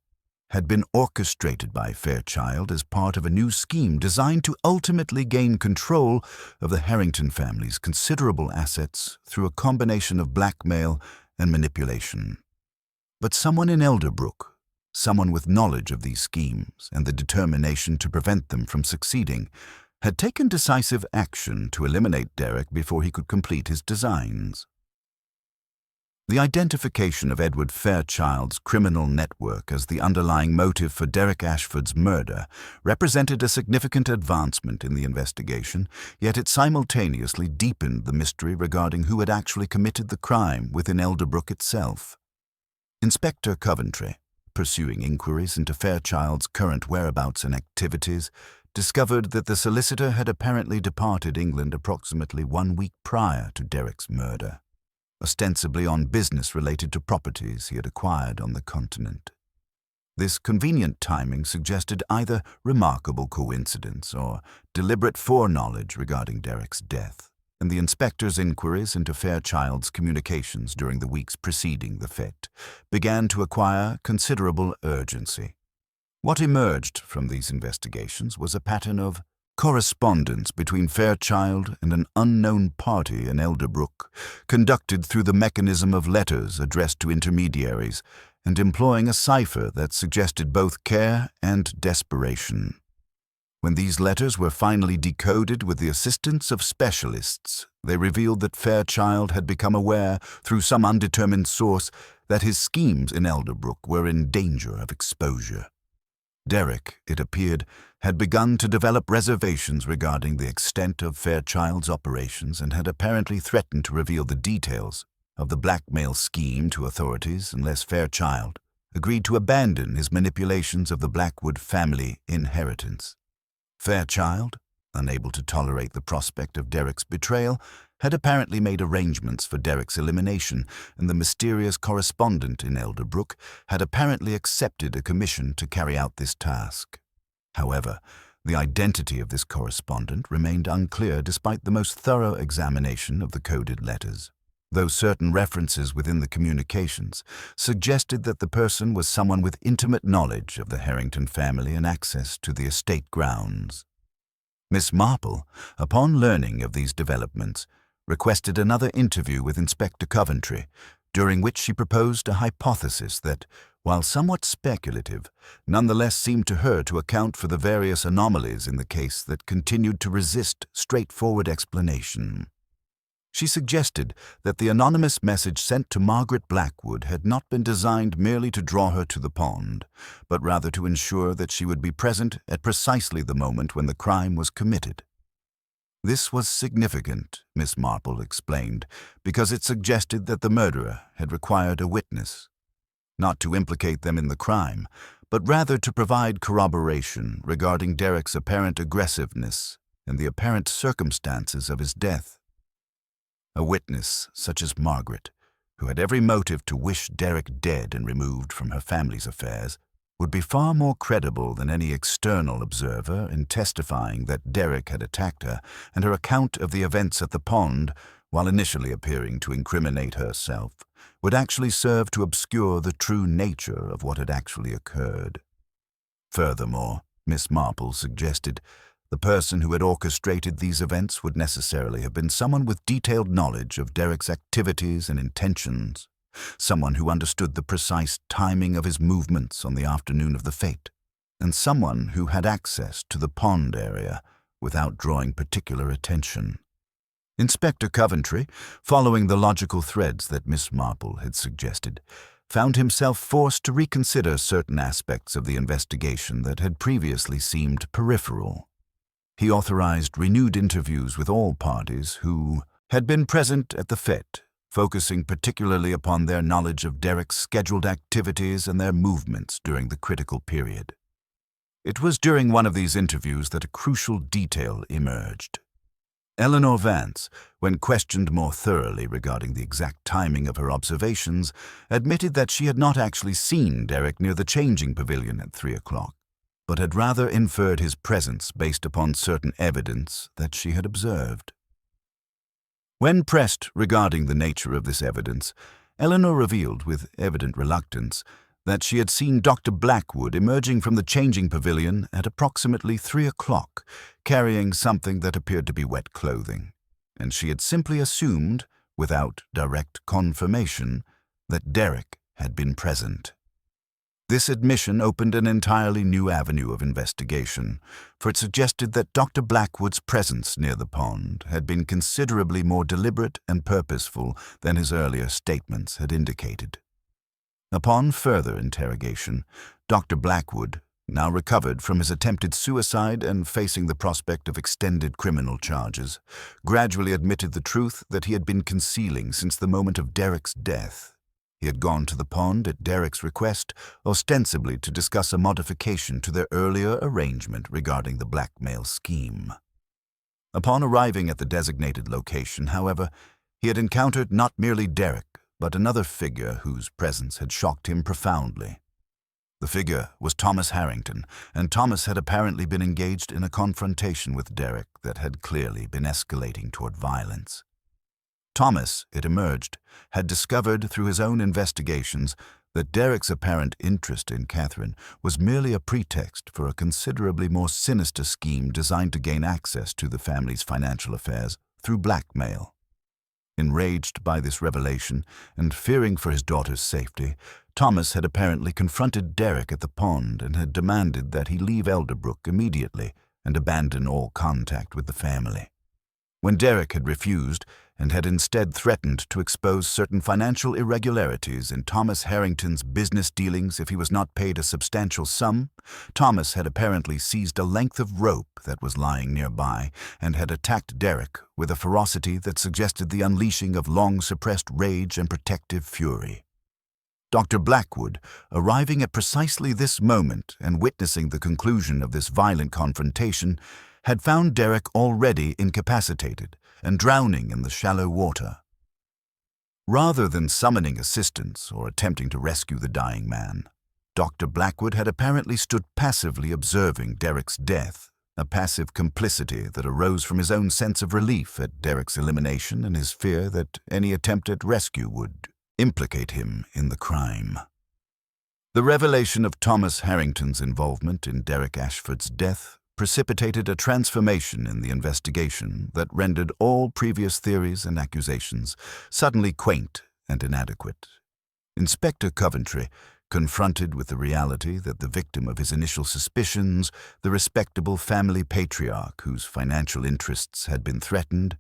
had been orchestrated by Fairchild as part of a new scheme designed to ultimately gain control of the Harrington family's considerable assets through a combination of blackmail and manipulation. But someone in Elderbrook, someone with knowledge of these schemes and the determination to prevent them from succeeding, had taken decisive action to eliminate Derek before he could complete his designs. The identification of Edward Fairchild's criminal network as the underlying motive for Derek Ashford's murder represented a significant advancement in the investigation, yet it simultaneously deepened the mystery regarding who had actually committed the crime within Elderbrook itself. Inspector Coventry, pursuing inquiries into Fairchild's current whereabouts and activities, discovered that the solicitor had apparently departed England approximately 1 week prior to Derek's murder, ostensibly on business related to properties he had acquired on the continent. This convenient timing suggested either remarkable coincidence or deliberate foreknowledge regarding Derek's death. and the inspector's inquiries into Fairchild's communications during the weeks preceding the fete began to acquire considerable urgency. What emerged from these investigations was a pattern of correspondence between Fairchild and an unknown party in Elderbrook, conducted through the mechanism of letters addressed to intermediaries and employing a cipher that suggested both care and desperation. When these letters were finally decoded with the assistance of specialists, they revealed that Fairchild had become aware, through some undetermined source, that his schemes in Elderbrook were in danger of exposure. Derek, it appeared, had begun to develop reservations regarding the extent of Fairchild's operations and had apparently threatened to reveal the details of the blackmail scheme to authorities unless Fairchild agreed to abandon his manipulations of the Blackwood family inheritance. Fairchild, unable to tolerate the prospect of Derek's betrayal, had apparently made arrangements for Derek's elimination, and the mysterious correspondent in Elderbrook had apparently accepted a commission to carry out this task. However, the identity of this correspondent remained unclear despite the most thorough examination of the coded letters, though certain references within the communications suggested that the person was someone with intimate knowledge of the Harrington family and access to the estate grounds. Miss Marple, upon learning of these developments, requested another interview with Inspector Coventry, during which she proposed a hypothesis that, while somewhat speculative, nonetheless seemed to her to account for the various anomalies in the case that continued to resist straightforward explanation. She suggested that the anonymous message sent to Margaret Blackwood had not been designed merely to draw her to the pond, but rather to ensure that she would be present at precisely the moment when the crime was committed. This was significant, Miss Marple explained, because it suggested that the murderer had required a witness, not to implicate them in the crime, but rather to provide corroboration regarding Derek's apparent aggressiveness and the apparent circumstances of his death. A witness such as Margaret, who had every motive to wish Derek dead and removed from her family's affairs, would be far more credible than any external observer in testifying that Derek had attacked her, and her account of the events at the pond, while initially appearing to incriminate herself, would actually serve to obscure the true nature of what had actually occurred. Furthermore, Miss Marple suggested, the person who had orchestrated these events would necessarily have been someone with detailed knowledge of Derek's activities and intentions, someone who understood the precise timing of his movements on the afternoon of the fete, and someone who had access to the pond area without drawing particular attention. Inspector Coventry, following the logical threads that Miss Marple had suggested, found himself forced to reconsider certain aspects of the investigation that had previously seemed peripheral. He authorized renewed interviews with all parties who had been present at the fete, focusing particularly upon their knowledge of Derek's scheduled activities and their movements during the critical period. It was during one of these interviews that a crucial detail emerged. Eleanor Vance, when questioned more thoroughly regarding the exact timing of her observations, admitted that she had not actually seen Derek near the changing pavilion at 3 o'clock, but had rather inferred his presence based upon certain evidence that she had observed. When pressed regarding the nature of this evidence, Eleanor revealed with evident reluctance that she had seen Dr. Blackwood emerging from the changing pavilion at approximately 3 o'clock, carrying something that appeared to be wet clothing, and she had simply assumed, without direct confirmation, that Derek had been present. This admission opened an entirely new avenue of investigation, for it suggested that Dr. Blackwood's presence near the pond had been considerably more deliberate and purposeful than his earlier statements had indicated. Upon further interrogation, Dr. Blackwood, now recovered from his attempted suicide and facing the prospect of extended criminal charges, gradually admitted the truth that he had been concealing since the moment of Derek's death. He had gone to the pond at Derek's request, ostensibly to discuss a modification to their earlier arrangement regarding the blackmail scheme. Upon arriving at the designated location, however, he had encountered not merely Derek, but another figure whose presence had shocked him profoundly. The figure was Thomas Harrington, and Thomas had apparently been engaged in a confrontation with Derek that had clearly been escalating toward violence. Thomas, it emerged, had discovered through his own investigations that Derek's apparent interest in Catherine was merely a pretext for a considerably more sinister scheme designed to gain access to the family's financial affairs through blackmail. Enraged by this revelation and fearing for his daughter's safety, Thomas had apparently confronted Derek at the pond and had demanded that he leave Elderbrook immediately and abandon all contact with the family. When Derek had refused and had instead threatened to expose certain financial irregularities in Thomas Harrington's business dealings if he was not paid a substantial sum, Thomas had apparently seized a length of rope that was lying nearby and had attacked Derek with a ferocity that suggested the unleashing of long-suppressed rage and protective fury. Dr. Blackwood, arriving at precisely this moment and witnessing the conclusion of this violent confrontation, had found Derek already incapacitated and drowning in the shallow water. Rather than summoning assistance or attempting to rescue the dying man, Dr. Blackwood had apparently stood passively observing Derek's death, a passive complicity that arose from his own sense of relief at Derek's elimination and his fear that any attempt at rescue would implicate him in the crime. The revelation of Thomas Harrington's involvement in Derek Ashford's death precipitated a transformation in the investigation that rendered all previous theories and accusations suddenly quaint and inadequate. Inspector Coventry, confronted with the reality that the victim of his initial suspicions, the respectable family patriarch whose financial interests had been threatened,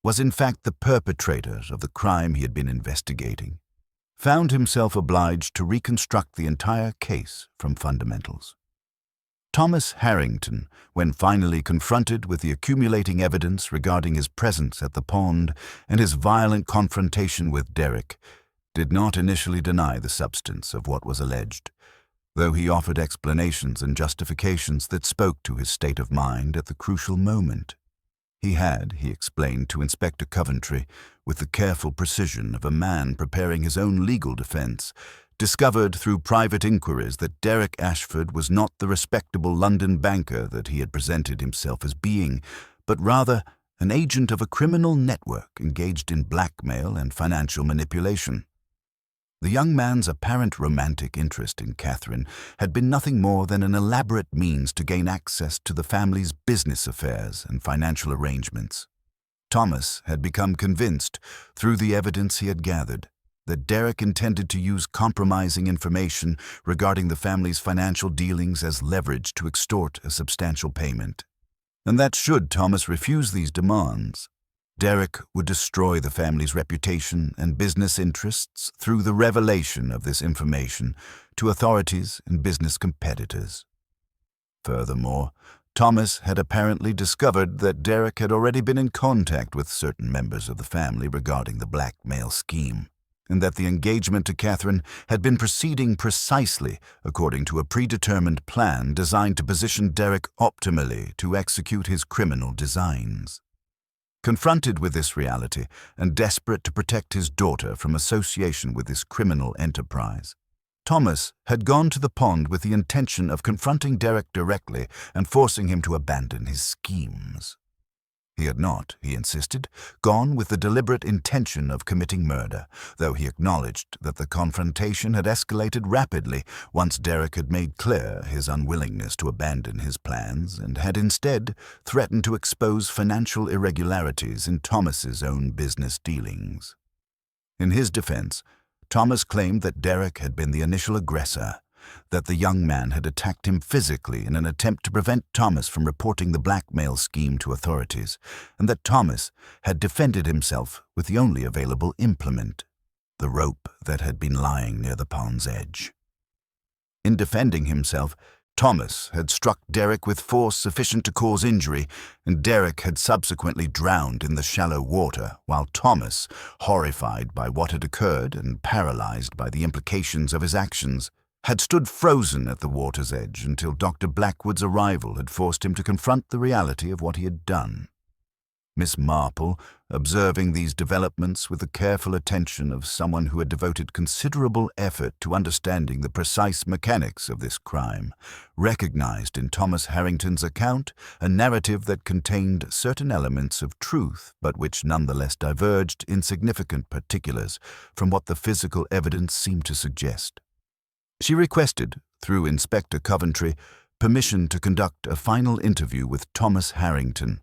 was in fact the perpetrator of the crime he had been investigating, found himself obliged to reconstruct the entire case from fundamentals. Thomas Harrington, when finally confronted with the accumulating evidence regarding his presence at the pond and his violent confrontation with Derek, did not initially deny the substance of what was alleged, though he offered explanations and justifications that spoke to his state of mind at the crucial moment. He had, he explained to Inspector Coventry, with the careful precision of a man preparing his own legal defense, discovered through private inquiries that Derek Ashford was not the respectable London banker that he had presented himself as being, but rather an agent of a criminal network engaged in blackmail and financial manipulation. The young man's apparent romantic interest in Catherine had been nothing more than an elaborate means to gain access to the family's business affairs and financial arrangements. Thomas had become convinced, through the evidence he had gathered, that Derek intended to use compromising information regarding the family's financial dealings as leverage to extort a substantial payment, and that should Thomas refuse these demands, Derek would destroy the family's reputation and business interests through the revelation of this information to authorities and business competitors. Furthermore, Thomas had apparently discovered that Derek had already been in contact with certain members of the family regarding the blackmail scheme, and that the engagement to Catherine had been proceeding precisely according to a predetermined plan designed to position Derek optimally to execute his criminal designs. Confronted with this reality and desperate to protect his daughter from association with this criminal enterprise, Thomas had gone to the pond with the intention of confronting Derek directly and forcing him to abandon his schemes. He had not, he insisted, gone with the deliberate intention of committing murder, though he acknowledged that the confrontation had escalated rapidly once Derek had made clear his unwillingness to abandon his plans and had instead threatened to expose financial irregularities in Thomas's own business dealings. In his defense, Thomas claimed that Derek had been the initial aggressor, that the young man had attacked him physically in an attempt to prevent Thomas from reporting the blackmail scheme to authorities, and that Thomas had defended himself with the only available implement, the rope that had been lying near the pond's edge. In defending himself, Thomas had struck Derek with force sufficient to cause injury, and Derek had subsequently drowned in the shallow water, while Thomas, horrified by what had occurred and paralyzed by the implications of his actions, had stood frozen at the water's edge until Dr. Blackwood's arrival had forced him to confront the reality of what he had done. Miss Marple, observing these developments with the careful attention of someone who had devoted considerable effort to understanding the precise mechanics of this crime, recognized in Thomas Harrington's account a narrative that contained certain elements of truth but which nonetheless diverged in significant particulars from what the physical evidence seemed to suggest. She requested, through Inspector Coventry, permission to conduct a final interview with Thomas Harrington,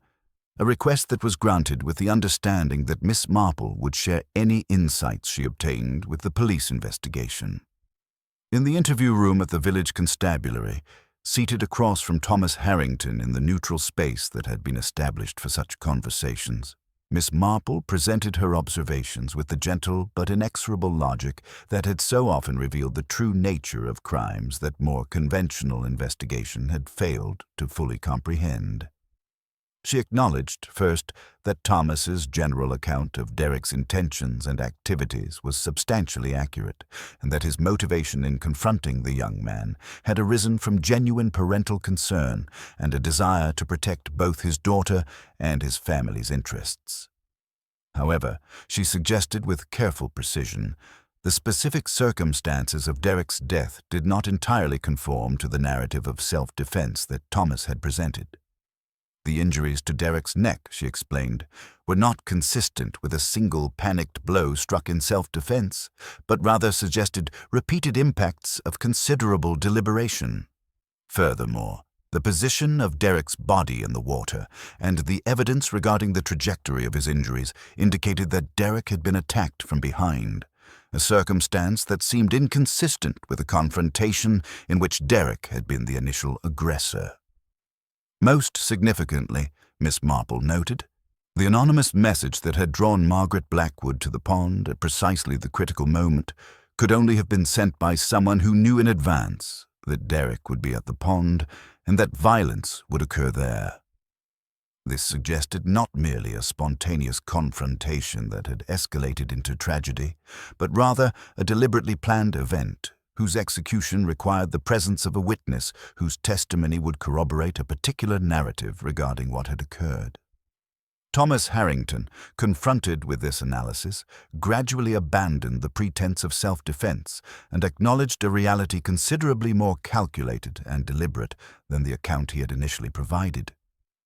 a request that was granted with the understanding that Miss Marple would share any insights she obtained with the police investigation. In the interview room at the village constabulary, seated across from Thomas Harrington in the neutral space that had been established for such conversations, Miss Marple presented her observations with the gentle but inexorable logic that had so often revealed the true nature of crimes that more conventional investigation had failed to fully comprehend. She acknowledged, first, that Thomas's general account of Derek's intentions and activities was substantially accurate, and that his motivation in confronting the young man had arisen from genuine parental concern and a desire to protect both his daughter and his family's interests. However, she suggested with careful precision, the specific circumstances of Derek's death did not entirely conform to the narrative of self-defense that Thomas had presented. The injuries to Derek's neck, she explained, were not consistent with a single panicked blow struck in self-defense, but rather suggested repeated impacts of considerable deliberation. Furthermore, the position of Derek's body in the water and the evidence regarding the trajectory of his injuries indicated that Derek had been attacked from behind, a circumstance that seemed inconsistent with a confrontation in which Derek had been the initial aggressor. Most significantly, Miss Marple noted, the anonymous message that had drawn Margaret Blackwood to the pond at precisely the critical moment could only have been sent by someone who knew in advance that Derek would be at the pond and that violence would occur there. This suggested not merely a spontaneous confrontation that had escalated into tragedy, but rather a deliberately planned event whose execution required the presence of a witness whose testimony would corroborate a particular narrative regarding what had occurred. Thomas Harrington, confronted with this analysis, gradually abandoned the pretense of self-defense and acknowledged a reality considerably more calculated and deliberate than the account he had initially provided.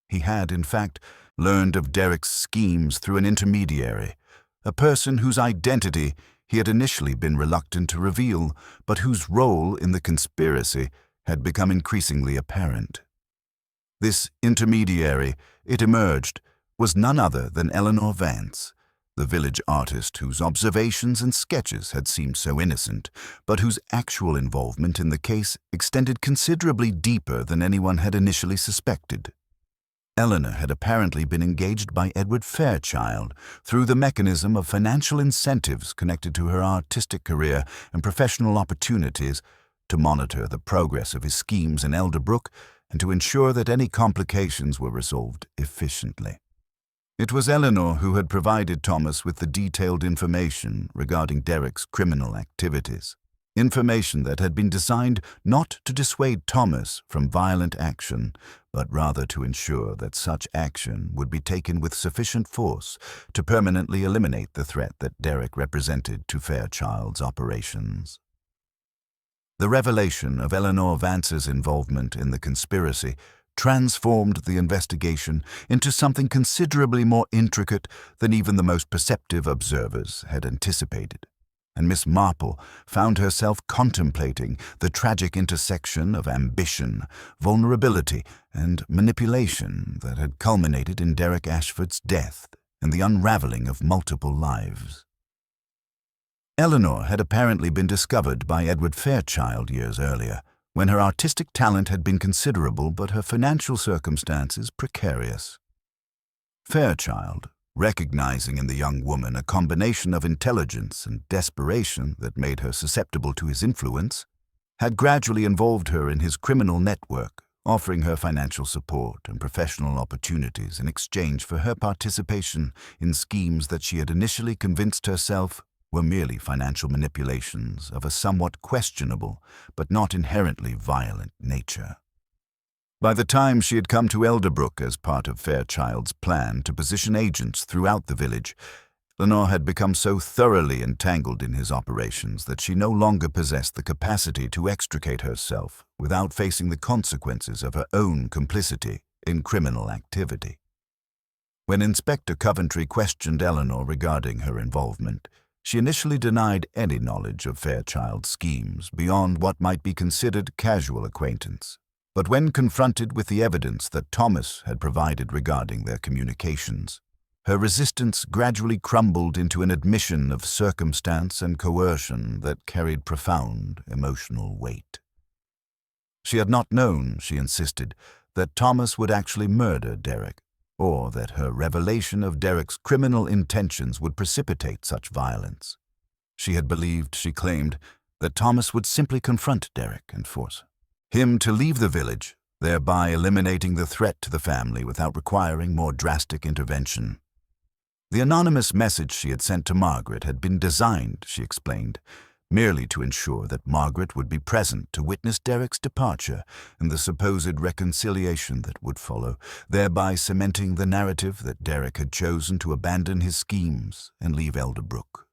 He had, in fact, learned of Derek's schemes through an intermediary, a person whose identity he had initially been reluctant to reveal, but whose role in the conspiracy had become increasingly apparent. This intermediary, it emerged, was none other than Eleanor Vance, the village artist whose observations and sketches had seemed so innocent, but whose actual involvement in the case extended considerably deeper than anyone had initially suspected. Eleanor had apparently been engaged by Edward Fairchild through the mechanism of financial incentives connected to her artistic career and professional opportunities to monitor the progress of his schemes in Elderbrook and to ensure that any complications were resolved efficiently. It was Eleanor who had provided Thomas with the detailed information regarding Derek's criminal activities, information that had been designed not to dissuade Thomas from violent action, but rather to ensure that such action would be taken with sufficient force to permanently eliminate the threat that Derek represented to Fairchild's operations. The revelation of Eleanor Vance's involvement in the conspiracy transformed the investigation into something considerably more intricate than even the most perceptive observers had anticipated, and Miss Marple found herself contemplating the tragic intersection of ambition, vulnerability, and manipulation that had culminated in Derek Ashford's death and the unraveling of multiple lives. Eleanor had apparently been discovered by Edward Fairchild years earlier, when her artistic talent had been considerable but her financial circumstances precarious. Fairchild, recognizing in the young woman a combination of intelligence and desperation that made her susceptible to his influence, had gradually involved her in his criminal network, offering her financial support and professional opportunities in exchange for her participation in schemes that she had initially convinced herself were merely financial manipulations of a somewhat questionable but not inherently violent nature. By the time she had come to Elderbrook as part of Fairchild's plan to position agents throughout the village, Lenore had become so thoroughly entangled in his operations that she no longer possessed the capacity to extricate herself without facing the consequences of her own complicity in criminal activity. When Inspector Coventry questioned Eleanor regarding her involvement, she initially denied any knowledge of Fairchild's schemes beyond what might be considered casual acquaintance. But when confronted with the evidence that Thomas had provided regarding their communications, her resistance gradually crumbled into an admission of circumstance and coercion that carried profound emotional weight. She had not known, she insisted, that Thomas would actually murder Derek, or that her revelation of Derek's criminal intentions would precipitate such violence. She had believed, she claimed, that Thomas would simply confront Derek and force him to leave the village, thereby eliminating the threat to the family without requiring more drastic intervention. The anonymous message she had sent to Margaret had been designed, she explained, merely to ensure that Margaret would be present to witness Derek's departure and the supposed reconciliation that would follow, thereby cementing the narrative that Derek had chosen to abandon his schemes and leave Elderbrook.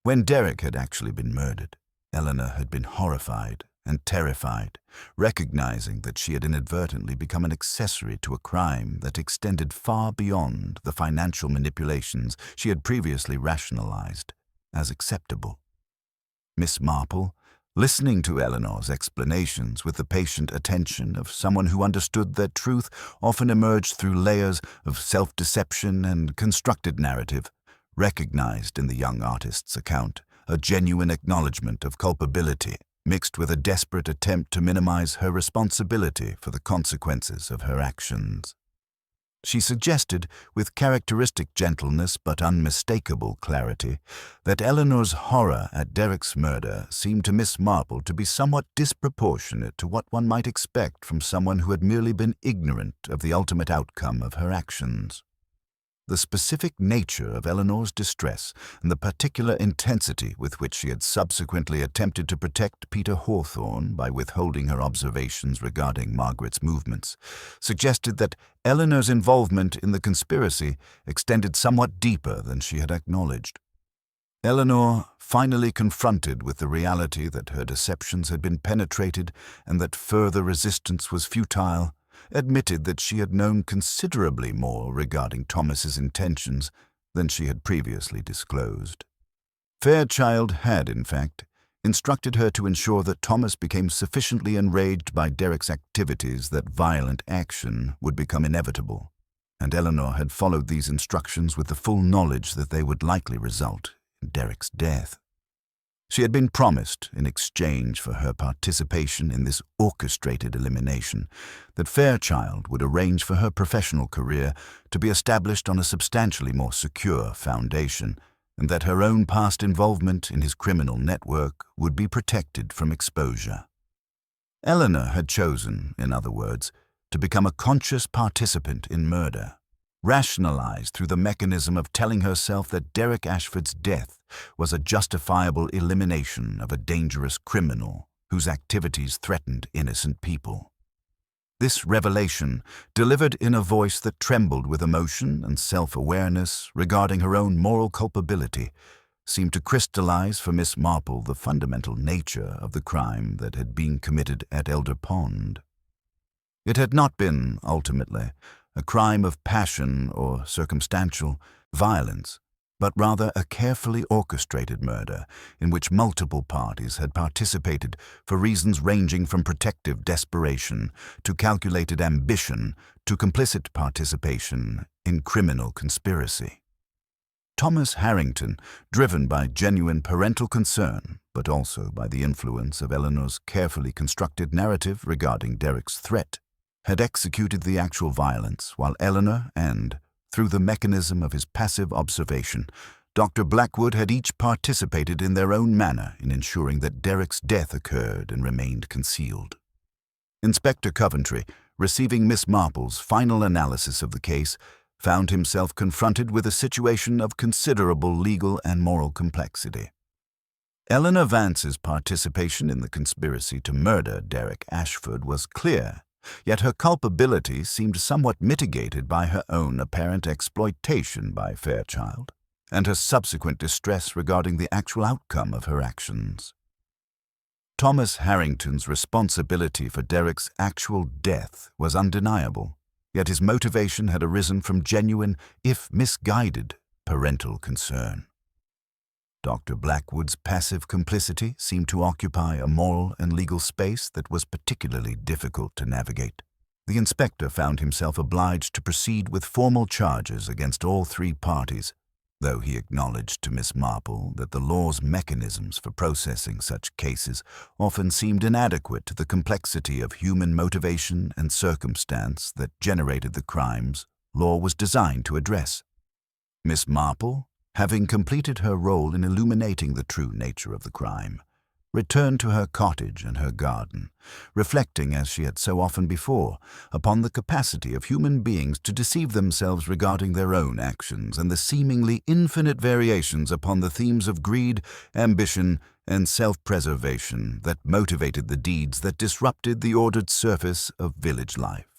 When Derek had actually been murdered, Eleanor had been horrified and terrified, recognizing that she had inadvertently become an accessory to a crime that extended far beyond the financial manipulations she had previously rationalized as acceptable. Miss Marple, listening to Eleanor's explanations with the patient attention of someone who understood that truth often emerged through layers of self-deception and constructed narrative, recognized in the young artist's account a genuine acknowledgement of culpability mixed with a desperate attempt to minimize her responsibility for the consequences of her actions. She suggested, with characteristic gentleness but unmistakable clarity, that Eleanor's horror at Derek's murder seemed to Miss Marple to be somewhat disproportionate to what one might expect from someone who had merely been ignorant of the ultimate outcome of her actions. The specific nature of Eleanor's distress and the particular intensity with which she had subsequently attempted to protect Peter Hawthorne by withholding her observations regarding Margaret's movements suggested that Eleanor's involvement in the conspiracy extended somewhat deeper than she had acknowledged. Eleanor, finally confronted with the reality that her deceptions had been penetrated and that further resistance was futile, admitted that she had known considerably more regarding Thomas's intentions than she had previously disclosed. Fairchild had, in fact, instructed her to ensure that Thomas became sufficiently enraged by Derek's activities that violent action would become inevitable, and Eleanor had followed these instructions with the full knowledge that they would likely result in Derek's death. She had been promised, in exchange for her participation in this orchestrated elimination, that Fairchild would arrange for her professional career to be established on a substantially more secure foundation, and that her own past involvement in his criminal network would be protected from exposure. Eleanor had chosen, in other words, to become a conscious participant in murder, rationalized through the mechanism of telling herself that Derek Ashford's death was a justifiable elimination of a dangerous criminal whose activities threatened innocent people. This revelation, delivered in a voice that trembled with emotion and self-awareness regarding her own moral culpability, seemed to crystallize for Miss Marple the fundamental nature of the crime that had been committed at Elder Pond. It had not been, ultimately, a crime of passion or circumstantial violence, but rather a carefully orchestrated murder in which multiple parties had participated for reasons ranging from protective desperation to calculated ambition to complicit participation in criminal conspiracy. Thomas Harrington, driven by genuine parental concern, but also by the influence of Eleanor's carefully constructed narrative regarding Derek's threat, had executed the actual violence, while Eleanor and, through the mechanism of his passive observation, Dr. Blackwood had each participated in their own manner in ensuring that Derek's death occurred and remained concealed. Inspector Coventry, receiving Miss Marple's final analysis of the case, found himself confronted with a situation of considerable legal and moral complexity. Eleanor Vance's participation in the conspiracy to murder Derek Ashford was clear Yet her culpability seemed somewhat mitigated by her own apparent exploitation by Fairchild, and her subsequent distress regarding the actual outcome of her actions. Thomas Harrington's responsibility for Derek's actual death was undeniable, yet his motivation had arisen from genuine, if misguided, parental concern. Dr. Blackwood's passive complicity seemed to occupy a moral and legal space that was particularly difficult to navigate. The inspector found himself obliged to proceed with formal charges against all three parties, though he acknowledged to Miss Marple that the law's mechanisms for processing such cases often seemed inadequate to the complexity of human motivation and circumstance that generated the crimes law was designed to address. Miss Marple, having completed her role in illuminating the true nature of the crime, returned to her cottage and her garden, reflecting, as she had so often before, upon the capacity of human beings to deceive themselves regarding their own actions and the seemingly infinite variations upon the themes of greed, ambition, and self-preservation that motivated the deeds that disrupted the ordered surface of village life.